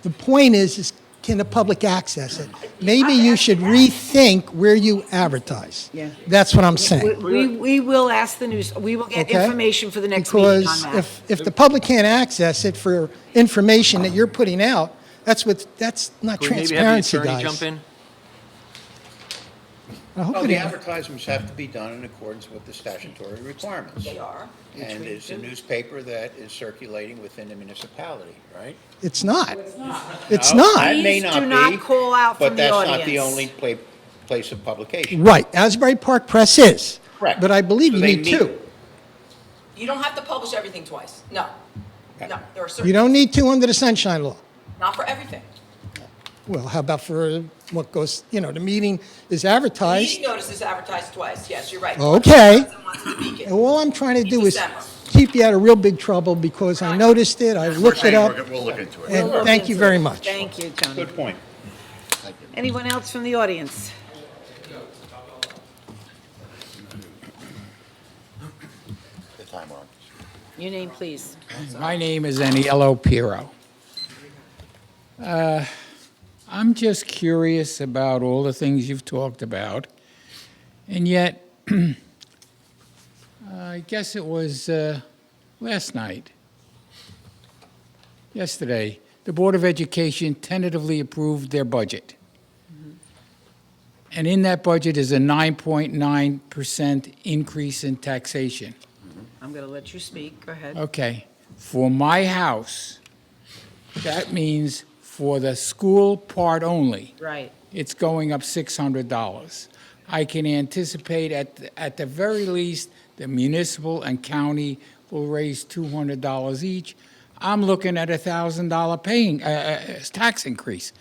the point is can the public access it? Maybe you should rethink where you advertise. Yeah. That's what I'm saying. We will ask the news, we will get Okay? information for the next meeting on Because that. if the public can't access it for information that you're putting out, that's not Could we maybe have the transparency, attorney guys. jump in? I hope Well, it the ain't. advertisements have to be done in accordance with the statutory requirements. They are. And it's a newspaper that is circulating within the municipality, right? It's not. It's No, not. That may Please not do be. not call out from the But that's not the audience. only place of publication. Right, Asbury Park Press is. Correct. But I believe So you they need meet. two. You don't have to publish everything twice. No. No, there are certain. You don't need two under the Sunshine Law. Not for everything. Well, how about for what goes, the meeting is The advertised. meeting notice is advertised twice. Yes, you're right. Okay. Once in the Beacon. And all I'm trying to do is December. keep you out of real big trouble because I noticed it, I looked it up, We'll look into it. and thank you very much. Thank you, Tony. Good point. Anyone else from the audience? The time on. Your name, please. My name is Aniello Piro. I'm just curious about all the things you've talked about, and yet, I guess it was last night, yesterday, the Board of Education tentatively approved their budget. And in that budget is a 9.9% increase in taxation. I'm going to let you speak. Go ahead. Okay, for my house, that means for the school part only, Right. it's going up $600. I can anticipate at the very least, the municipal and county will raise $200 each. I'm looking at $1,000 paying, tax increase.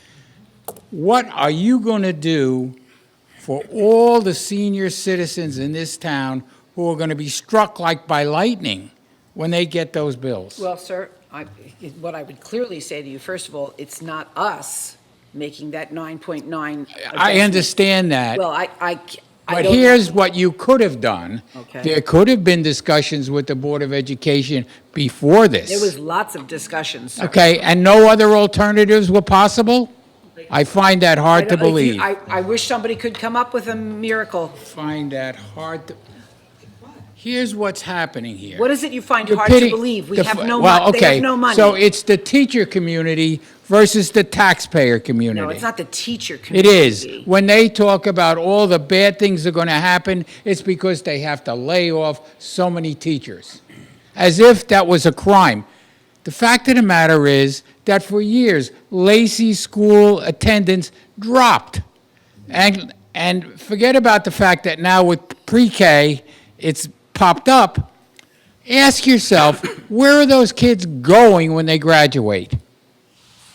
What are you going to do for all the senior citizens in this town who are going to be struck like by lightning when they get those bills? Well, sir, what I would clearly say to you, first of all, it's not us making that 9.9. I adjustment. understand that. Well, I But don't- here's what you could have done. Okay. There could have been discussions with the Board of Education before this. There was lots of discussions, sir. Okay, and no other alternatives were possible? I find that hard to I don't- if you- believe. I wish somebody could come up with a miracle. Find that hard to... Here's what's happening here. What is it you find You're hard to pitting- believe? We the have f- no well, money. They okay, have no money. So it's the teacher community versus the taxpayer community. No, it's not the teacher It community. is. When they talk about all the bad things that are going to happen, it's because they have to lay off so many teachers, as if that was a crime. The fact of the matter is that for years, Lacey school attendance dropped. And And forget about the fact that now with pre-K, it's popped up. Ask yourself, where are those kids going when they graduate?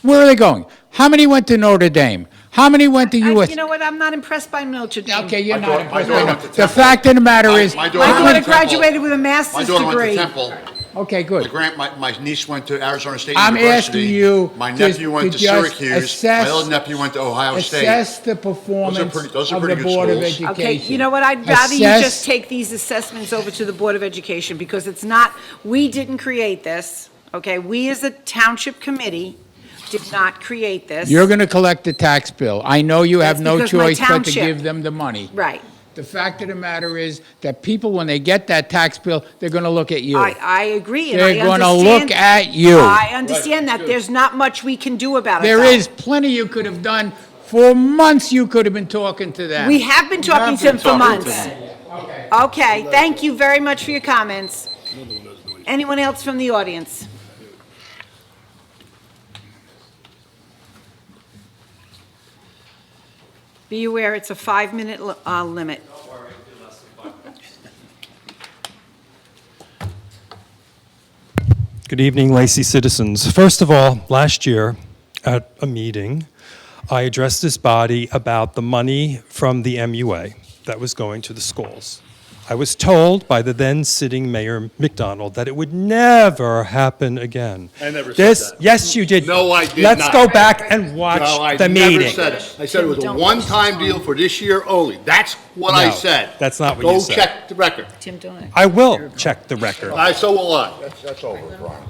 Where are they going? How many went to Notre Dame? How many went to US? You know what, I'm not impressed by Notre Dame. Okay, you're My not daughter- my daughter went impressed. to The Temple. fact of the matter is, My My daughter daughter went to Temple. graduated with a My master's daughter went to degree. Temple. okay, good. My niece went to Arizona State I'm University. asking you My to- nephew went to to just Syracuse. assess- My other nephew went to Ohio State. Assess the performance those are of the pretty good Board of schools. Education. Okay, you know what, I'd rather you Assess- just take these assessments over to the Board of Education, because it's not, we didn't create this, okay? We as a township committee did not create this. You're going to collect the tax bill. I know you have That's no because my choice but to township- give them the money. Right. The fact of the matter is that people, when they get that tax bill, they're going to look at you. I agree, and I They're understand. going to look at you. I understand that. There's not much we can do about it, There though. is plenty you could have done. For months, you could have been talking to them. We have been talking to them for talking to months. Okay. Okay, thank you very much for your comments. Anyone else from the audience? Be aware, it's a 5-minute limit. Good evening, Lacey citizens. First of all, last year at a meeting, I addressed this body about the money from the MUA that was going to the schools. I was told by the then sitting Mayor McDonald that it would never happen again. I never said This, that. yes, you did. No, I did Let's not. go back and watch No, I the never meeting. said it. I said it was a Don't- one-time deal for this year only. That's what I No, said. that's not what you said. Go check the record. Tim, don't I will check the record. So will I. That's over, Brian.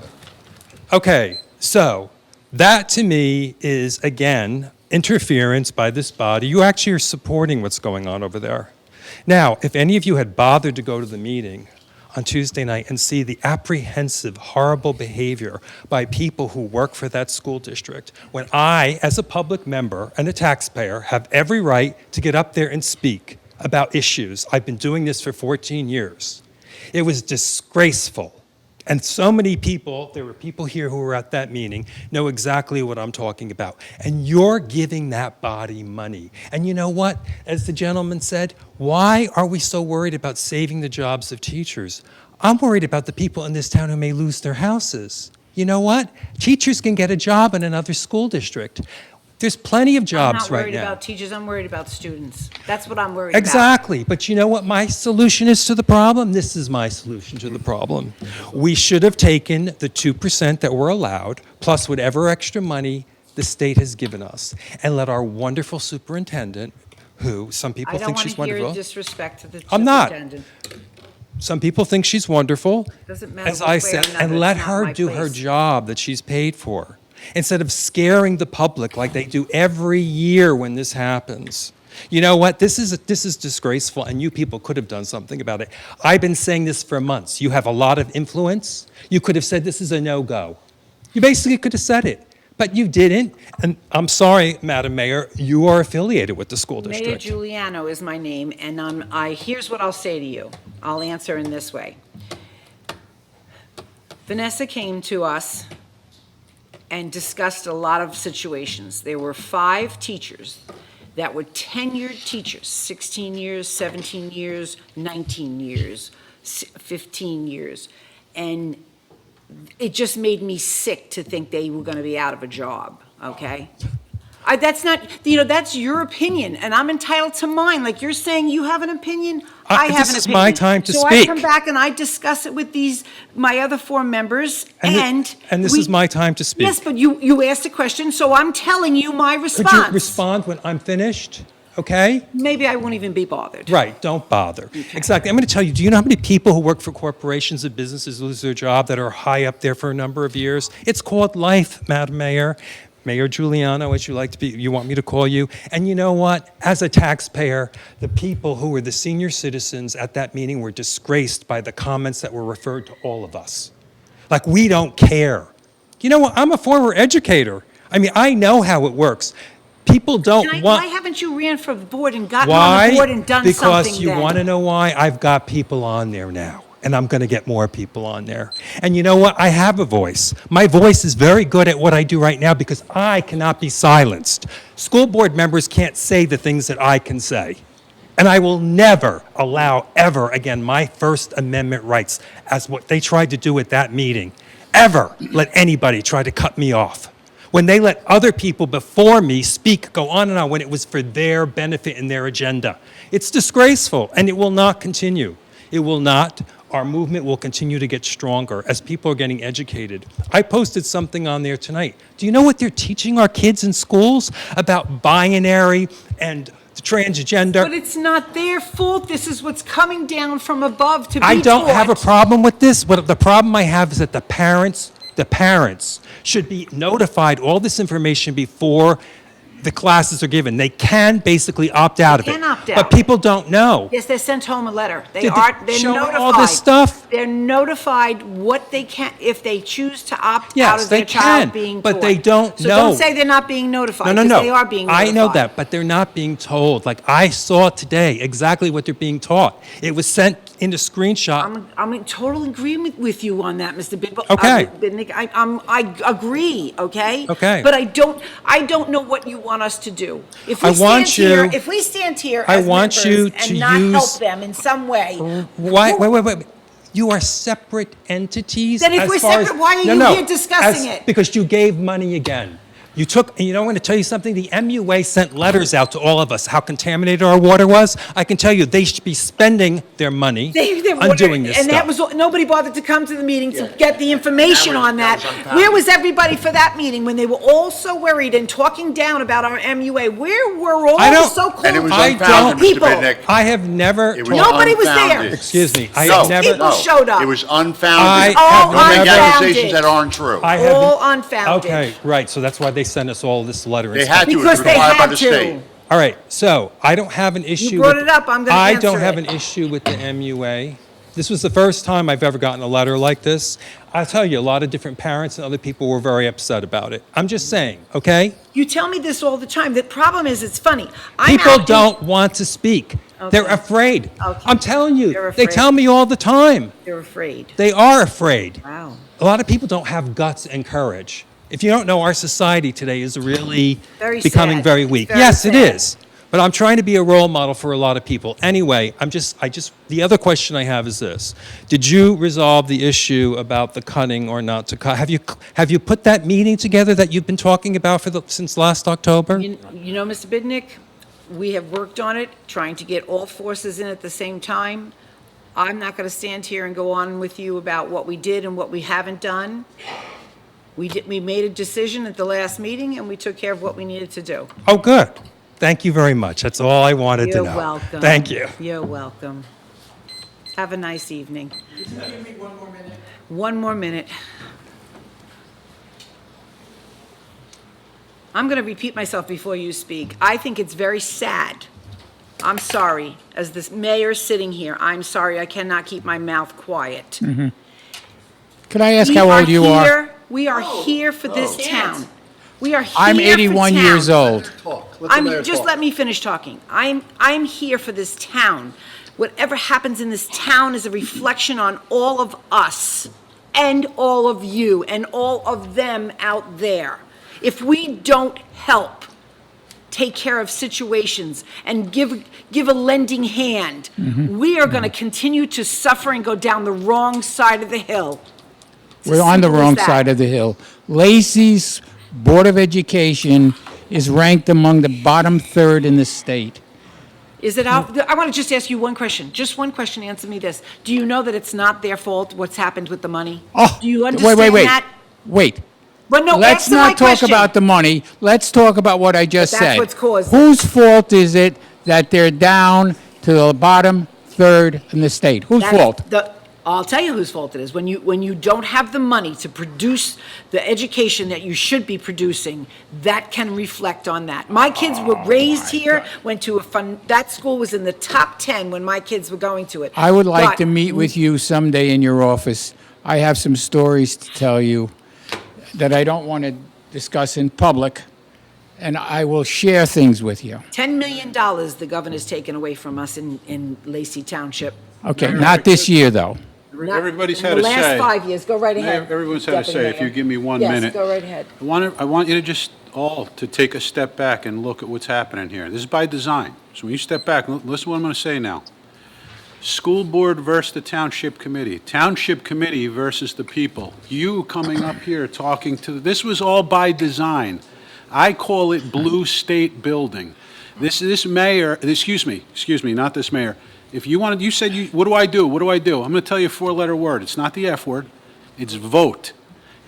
Okay, so that to me is, again, interference by this body. You actually are supporting what's going on over there. Now, if any of you had bothered to go to the meeting on Tuesday night and see the apprehensive, horrible behavior by people who work for that school district, when I, as a public member and a taxpayer, have every right to get up there and speak about issues. I've been doing this for 14 years. It was disgraceful. And so many people, there were people here who were at that meeting, know exactly what I'm talking about. And you're giving that body money. And you know what? As the gentleman said, why are we so worried about saving the jobs of teachers? I'm worried about the people in this town who may lose their houses. You know what? Teachers can get a job in another school district. There's plenty of I'm jobs not right worried now. about teachers, I'm worried about students. That's what I'm worried about. Exactly. But you know what my solution is to the problem? This is my solution to the problem. We should have taken the 2% that we're allowed, plus whatever extra money the state has given us, and let our wonderful superintendent, who some people think she's I don't want to hear wonderful. disrespect to the I'm not. superintendent. Some people think she's wonderful, Doesn't matter as which I way said, or another, and let it's not her my do her place. job that she's paid for, instead of scaring the public like they do every year when this happens. You know what? This is disgraceful, and you people could have done something about it. I've been saying this for months. You have a lot of influence. You could have said this is a no-go. You basically could have said it, but you didn't. And I'm sorry, Madam Mayor, you are affiliated with the school Mayor district. Giuliano is my name, and here's what I'll say to you. I'll answer in this way. Vanessa came to us and discussed a lot of situations. There were 5 teachers that were tenured teachers, 16 years, 17 years, 19 years, 15 years. And it just made me sick to think they were going to be out of a job, okay? That's not, that's your opinion, and I'm entitled to mine. Like you're saying you have an opinion, I have an opinion. This is my time to So I speak. come back and I discuss it with my other 4 members, and this we- is my time to speak. Yes, but you asked a question, so I'm telling you my response. Could you respond when I'm finished? Okay? Maybe I won't even be bothered. Right, don't bother. Exactly. I'm going to tell you, do you know how many people who work for corporations and businesses lose their job that are high up there for a number of years? It's called life, Madam Mayor. Mayor Giuliano, as you want me to call you. And you know what? As a taxpayer, the people who were the senior citizens at that meeting were disgraced by the comments that were referred to all of us. Like, we don't care. You know what? I'm a former educator. I mean, I know how it works. People don't Why want... haven't you ran for the board and gotten on the Why? board and done something Because you then? want to know why? I've got people on there now. and I'm going to get more people on there. And you know what? I have a voice. My voice is very good at what I do right now because I cannot be silenced. School board members can't say the things that I can say. And I will never allow ever again my First Amendment rights, as what they tried to do at that meeting, ever let anybody try to cut me off. When they let other people before me speak, go on and on, when it was for their benefit and their agenda. It's disgraceful, and it will not continue. It will not. Our movement will continue to get stronger as people are getting educated. I posted something on there tonight. Do you know what they're teaching our kids in schools about binary and transgender? But it's not their fault. This is what's coming down from above to be I don't have a taught. problem with this. What the problem I have is that the parents should be notified all this information before the classes are given. They can basically opt out of it. can opt out. But people don't know. Yes, they're sent home a letter. Did they They're show notified. all this stuff? They're notified what they can, if they choose to opt Yes, out of they their child can, being but taught. they don't So know. don't say they're not being notified, No, no, because no. they are being notified. I know that, but they're not being told. Like, I saw today exactly what they're being taught. It was sent in a screenshot. I'm in total agreement with you on that, Mr. Bidwell. Okay. Bidnick. I agree, okay? Okay. But I don't know what you want us to do. If I we want stand here, you- if we stand here I as want members you and to not help use- them in some way. Wait. You are separate entities. Then if as we're far as- separate, why are No, you no, here discussing it? Because you gave money again. You took, and you know, I'm going to tell you something. The MUA sent letters out to all of us how contaminated our water was. I can tell you they should be spending their money on doing this and stuff. that was nobody bothered to come to the meeting to get the information on that. that was unfounded. Where was everybody for that meeting when they were all so worried and talking down about our MUA? Where were all I the don't- so-called And it was I unfounded, Mr. people? Bidnick. I have never. It was Nobody was there. unfounded. Excuse me. I No, have never. people showed up. It was I unfounded. have Don't make never- accusations that aren't true. I have. All unfounded. Okay, right. So that's why they sent us all this letter. and They stuff. had to, it was Because they required by had the to. state. All right, so I don't have an issue. brought with- it up, I'm gonna I answer don't have it. an issue with the MUA. This was the first time I've ever gotten a letter like this. I'll tell you, a lot of different parents and other people were very upset about it. I'm just saying, okay? You tell me this all the time. The problem is, it's funny. People don't want to speak. They're Okay. afraid. Okay. I'm telling you, They're they afraid. tell me all the time. They're afraid. They are afraid. Wow. A lot of people don't have guts and courage. If you don't know, our society today is really Very becoming sad. very weak. Very Yes, it sad. is. But I'm trying to be a role model for a lot of people. Anyway, the other question I have is this. Did you resolve the issue about the cutting or not to cut? Have you put that meeting together that you've been talking about since last October? You know, Mr. Bidnick, we have worked on it, trying to get all forces in at the same time. I'm not going to stand here and go on with you about what we did and what we haven't done. We made a decision at the last meeting, and we took care of what we needed to do. Oh, good. Thank you very much. That's all I wanted to You're know. welcome. Thank you. You're welcome. Have a nice evening. One more minute. I'm going to repeat myself before you speak. I think it's very sad. I'm sorry, as this mayor sitting here, I'm sorry I cannot keep my mouth quiet. Could I ask We how old you are? here- We are here for this town. We are here for I'm 81 town. years old. Just let me finish talking. I'm here for this town. Whatever happens in this town is a reflection on all of us and all of you and all of them out there. If we don't help take care of situations and give a lending hand, we are going to continue to suffer and go down the wrong side of the hill. It's We're as on the simple as wrong that. side of the hill. Lacey's Board of Education is ranked among the bottom third in the state. Is it out? I want to just ask you one question. Just one question. Answer me this. Do you know that it's not their fault what's happened with the money? Oh, Do you understand wait. that? Wait. But no, Let's answer my not talk question. about the money. Let's talk about what I just But that's said. what's caused it. Whose fault is it that they're down to the bottom third in the state? Whose That's fault? I'll tell you whose fault it is. When you don't have the money to produce the education that you should be producing, that can reflect on that. My kids were raised here, went to that school was in the top 10 when my kids were going to it. I would like But to meet with you someday in your office. I have some stories to tell you that I don't want to discuss in public, and I will share things with you. $10 million the governor's taken away from us in Lacey Township. Okay, not this year, though. Everybody's had In a the last say. 5 years, go right ahead. Everyone's had a Deputy say. If Mayor. you give me 1 Yes, minute. go right ahead. I want you to just all to take a step back and look at what's happening here. This is by design. So when you step back, listen to what I'm going to say now. School board versus the township committee. Township committee versus the people. You coming up here talking to, this was all by design. I call it blue state building. This mayor, excuse me, not this mayor. If you wanted, you said, what do I do? What do I do? I'm going to tell you a four-letter word. It's not the F word. It's vote.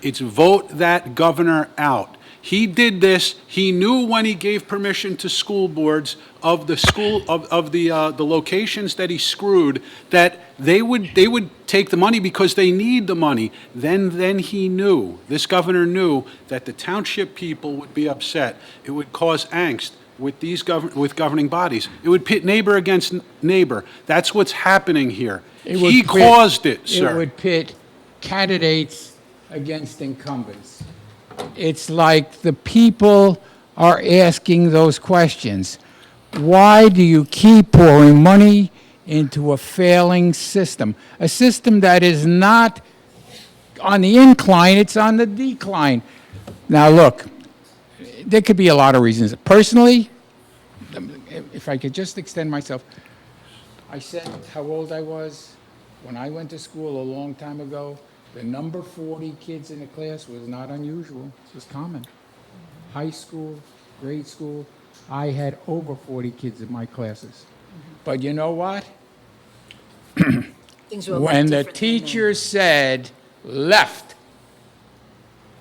It's vote that governor out. He did this. He knew when he gave permission to school boards of the school of the locations that he screwed that they would take the money because they need the money. Then he knew. This governor knew that the township people would be upset. It would cause angst with these with governing bodies. It would pit neighbor against neighbor. That's what's happening here. He caused it, sir. It would pit candidates against incumbents. It's like the people are asking those questions. Why do you keep pouring money into a failing system? A system that is not on the incline, it's on the decline. Now, look, there could be a lot of reasons. Personally, if I could just extend myself, I said how old I was when I went to school a long time ago. The number 40 kids in the class was not unusual. It was common. High school, grade school, I had over 40 kids in my classes. But you know what? Things were a lot When the different then. teacher said left,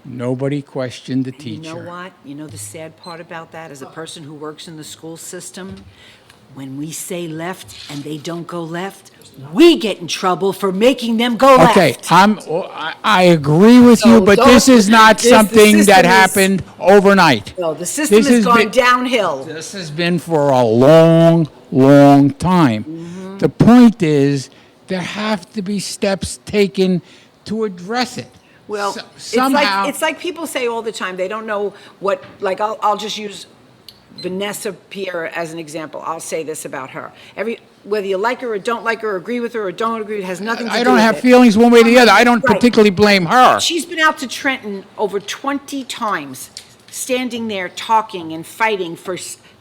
nobody questioned the You teacher. know what? You know the sad part about that, as a person who works in the school system, when we say left and they don't go left, we get in trouble for making them go left. Okay, I agree with you, So but this is not the something that system is- happened overnight. No, the system This has has gone been- downhill. This has been for a long, long time. Mm-hmm. The point is, there have to be steps taken to address it. Well, Somehow. it's like people say all the time, they don't know what, like, I'll just use Vanessa Pierre as an example. I'll say this about her. Whether you like her or don't like her, or agree with her or don't agree, it has nothing to do with I it. don't have feelings one way or the other. I don't Right. particularly blame her. She's been out to Trenton over 20 times, standing there talking and fighting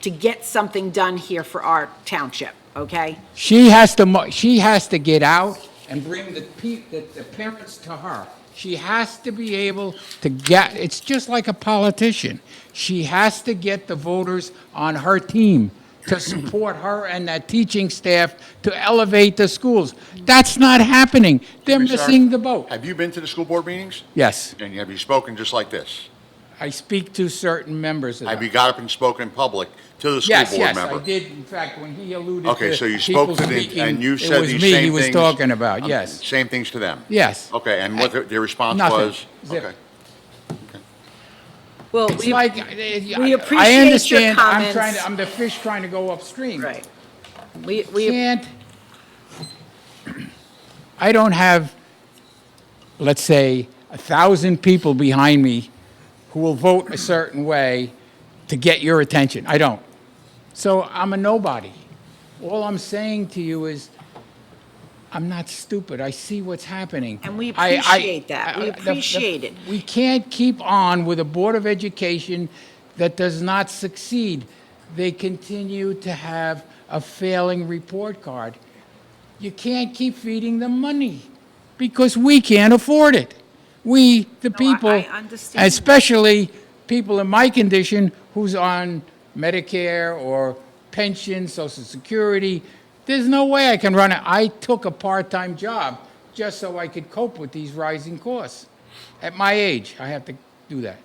to get something done here for our township, okay? She has to get out and bring the parents to her. She has to be able to get, it's just like a politician. She has to get the voters on her team to support her and that teaching staff to elevate the schools. That's not happening. They're Excuse me, sir. missing the boat. Have you been to the school board meetings? Yes, And have you spoken just like this? I speak to certain members of Have them. you got up and spoken in public to the school Yes, board yes, member? I did. In fact, when he alluded Okay, to so you people spoke to them, speaking, and you it said was these me same he was things, talking about, yes. Same things to them? Yes. Okay, and what their response Nothing. was? Zip. Okay. Well, It's like, we appreciate I your understand, comments. I'm the fish trying to go upstream. Right. We, Can't, I don't have, let's say, 1,000 people behind me who will vote a certain way to get your attention. I don't. So I'm a nobody. All I'm saying to you is, I'm not stupid. I see what's happening. And we appreciate that. We the- appreciate it. We can't keep on with a Board of Education that does not succeed. They continue to have a failing report card. You can't keep feeding them money because we can't afford it. We, the people, I understand. especially people in my condition who's on Medicare or pension, Social Security, there's no way I can run it. I took a part-time job just so I could cope with these rising costs. At my age, I have to do that.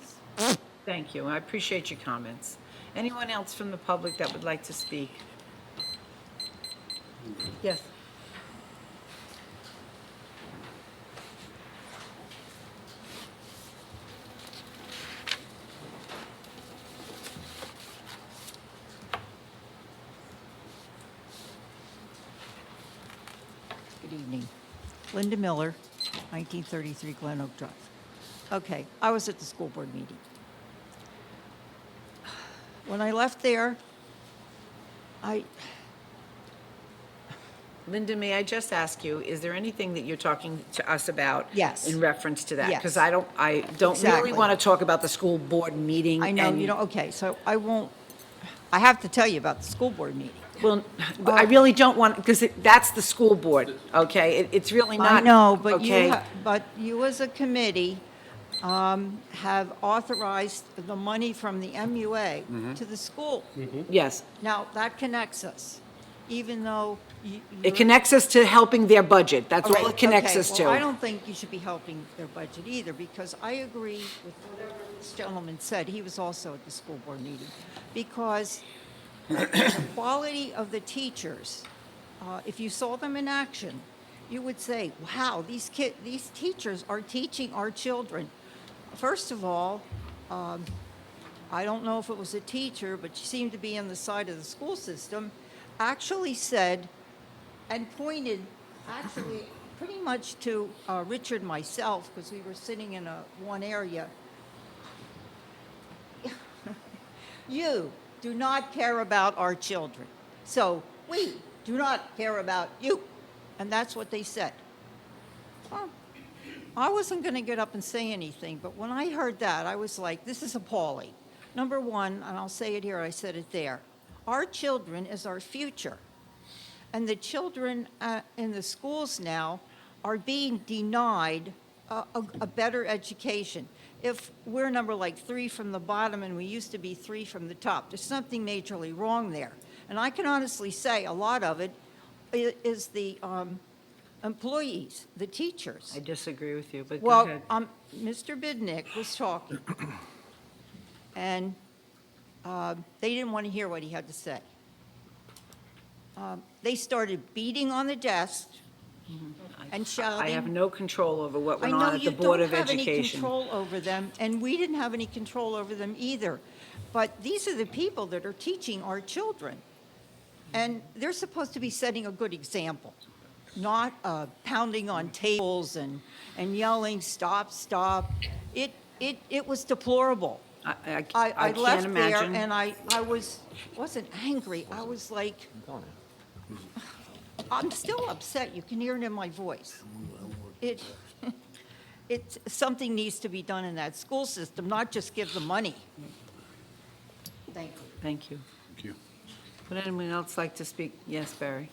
Thank you. I appreciate your comments. Anyone else from the public that would like to speak? Yes. Good evening. Linda Miller, 1933 Glen Oak Drive. Okay, I was at the school board meeting. When I left there, Linda, may I just ask you, is there anything that you're talking to us about? Yes. In reference to that? Yes. Because I don't really Exactly. want to talk about the school board meeting. I know, and- you don't, okay, so I have to tell you about the school board meeting. Well, I really don't want, because that's the school board, okay? It's really not. I know, but okay? you as a committee have authorized the money from the MUA to the school. Yes. Now, that connects us, even though you. It connects us to helping their budget. That's all Right, it connects okay, us well, I to. don't think you should be helping their budget either, because I agree with whatever this gentleman said. He was also at the school board meeting. Because the quality of the teachers, if you saw them in action, you would say, wow, these teachers are teaching our children. First of all, I don't know if it was a teacher, but she seemed to be on the side of the school system, actually said and pointed actually pretty much to Richard and myself, because we were sitting in one area. You do not care about our children. So we do not care about you. And that's what they said. Well, I wasn't going to get up and say anything, but when I heard that, I was like, this is appalling. Number one, and I'll say it here, I said it there, our children is our future. And the children in the schools now are being denied a better education. If we're number like 3 from the bottom and we used to be 3 from the top, there's something majorly wrong there. And I can honestly say a lot of it is the employees, the teachers. I disagree with you, but go Well, ahead. Mr. Bidnick was talking, and they didn't want to hear what he had to say. They started beating on the desk and shouting. I have no control over what I went know on at you the Board don't of have any Education. control over them, and we didn't have any control over them either. But these are the people that are teaching our children. And they're supposed to be setting a good example, not pounding on tables and yelling, stop, stop. It was deplorable. I I can't left there imagine. and I wasn't angry. I was like, I'm still upset. You can hear it in my voice. Something needs to be done in that school system, not just give the money. Thank you. Thank you. Thank you. Would anyone else like to speak? Yes, Barry.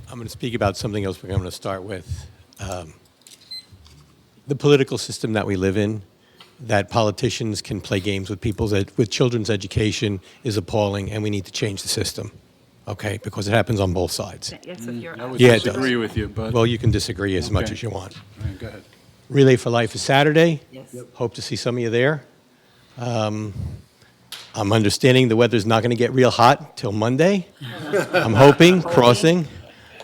I'm going to speak about something else, but I'm going to start with the political system that we live in, that politicians can play games with with children's education is appalling, and we need to change the system, okay? Because it happens on both sides. Yes, if you're. I would Yeah, it disagree does. with you, but. Well, you can disagree as much Okay. as you want. All right, go ahead. Relay for Life is Saturday. Yes. Hope to see some of you there. I'm understanding the weather's not going to get real hot till Monday. I'm hoping, crossing.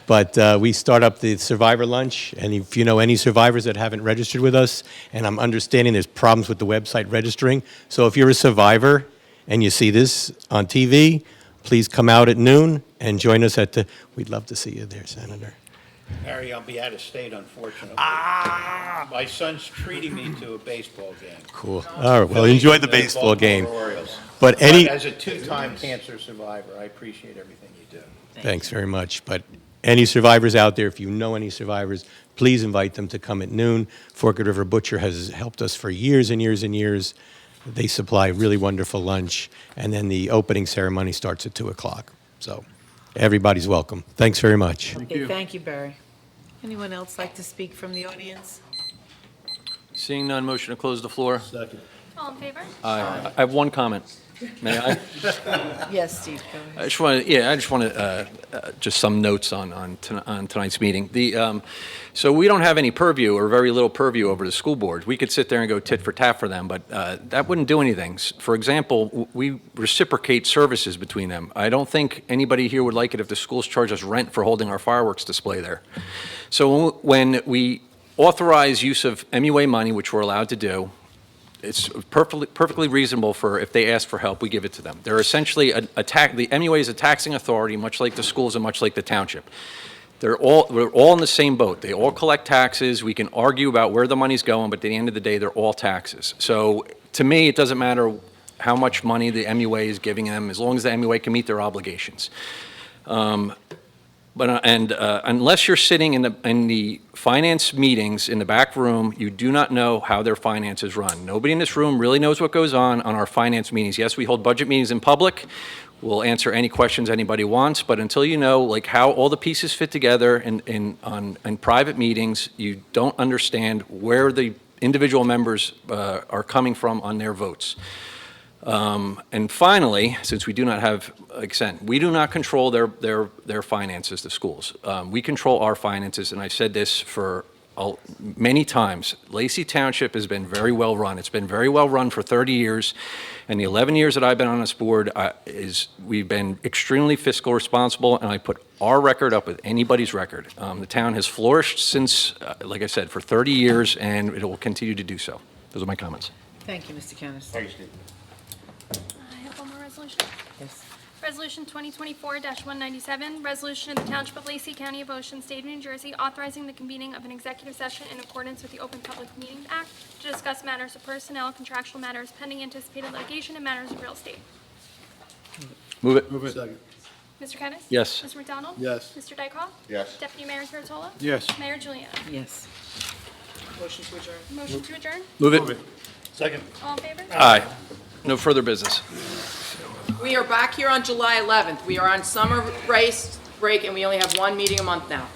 But we start up the survivor lunch, and if you know any survivors that haven't registered with us, and I'm understanding there's problems with the website registering. So if you're a survivor and you see this on TV, please come out at noon and join us we'd love to see you there, Senator. Harry, I'll be out of state, unfortunately. My son's treating me to a baseball game. Cool. All right, well, enjoy the baseball game. Baltimore Orioles. But any, As a two-time cancer survivor, I appreciate everything you do. thanks very much. But any survivors out there, if you know any survivors, please invite them to come at noon. Forked River Butcher has helped us for years and years and years. They supply really wonderful lunch, and then the opening ceremony starts at 2 o'clock. So everybody's welcome. Thanks very much. Okay, thank you, Barry. Anyone else like to speak from the audience? Seeing none, motion to close the floor. All in favor? I have one comment. May I? Yes, Steve, go ahead. I just want to, just some notes on tonight's meeting. So we don't have any purview or very little purview over the school board. We could sit there and go tit for tat for them, but that wouldn't do anything. For example, we reciprocate services between them. I don't think anybody here would like it if the schools charge us rent for holding our fireworks display there. So when we authorize use of MUA money, which we're allowed to do, it's perfectly reasonable for, if they ask for help, we give it to them. They're essentially the MUA is a taxing authority, much like the schools and much like the township. We're all in the same boat. They all collect taxes. We can argue about where the money's going, but at the end of the day, they're all taxes. So to me, it doesn't matter how much money the MUA is giving them, as long as the MUA can meet their obligations. Unless you're sitting in the finance meetings in the back room, you do not know how their finances run. Nobody in this room really knows what goes on our finance meetings. Yes, we hold budget meetings in public. We'll answer any questions anybody wants, but until you know like how all the pieces fit together in private meetings, you don't understand where the individual members are coming from on their votes. And finally, since we do not have consent, we do not control their finances, the schools. We control our finances, and I've said this for many times. Lacey Township has been very well run. It's been very well run for 30 years, and the 11 years that I've been on this board we've been extremely fiscal responsible, and I put our record up with anybody's record. The town has flourished since, like I said, for 30 years, and it will continue to do so. Those are my comments. Thank you, Mr. Kennis. Thank you, Steve. I have one more resolution. Yes. Resolution 2024-197, resolution of the Township of Lacey, County of Ocean, State of New Jersey, authorizing the convening of an executive session in accordance with the Open Public Meetings Act to discuss matters of personnel, contractual matters, pending anticipated litigation, and matters of real estate. Move it. Second. Mr. Kennis? Yes. Mr. McDonald? Yes. Mr. Dykoff? Yes. Deputy Mayor Kuratola? Yes. Mayor Juliana? Yes. Motion to adjourn. Motion to adjourn? Move it. Second. All in favor? Aye. No further business. We are back here on July 11th. We are on summer break, and we only have one meeting a month now.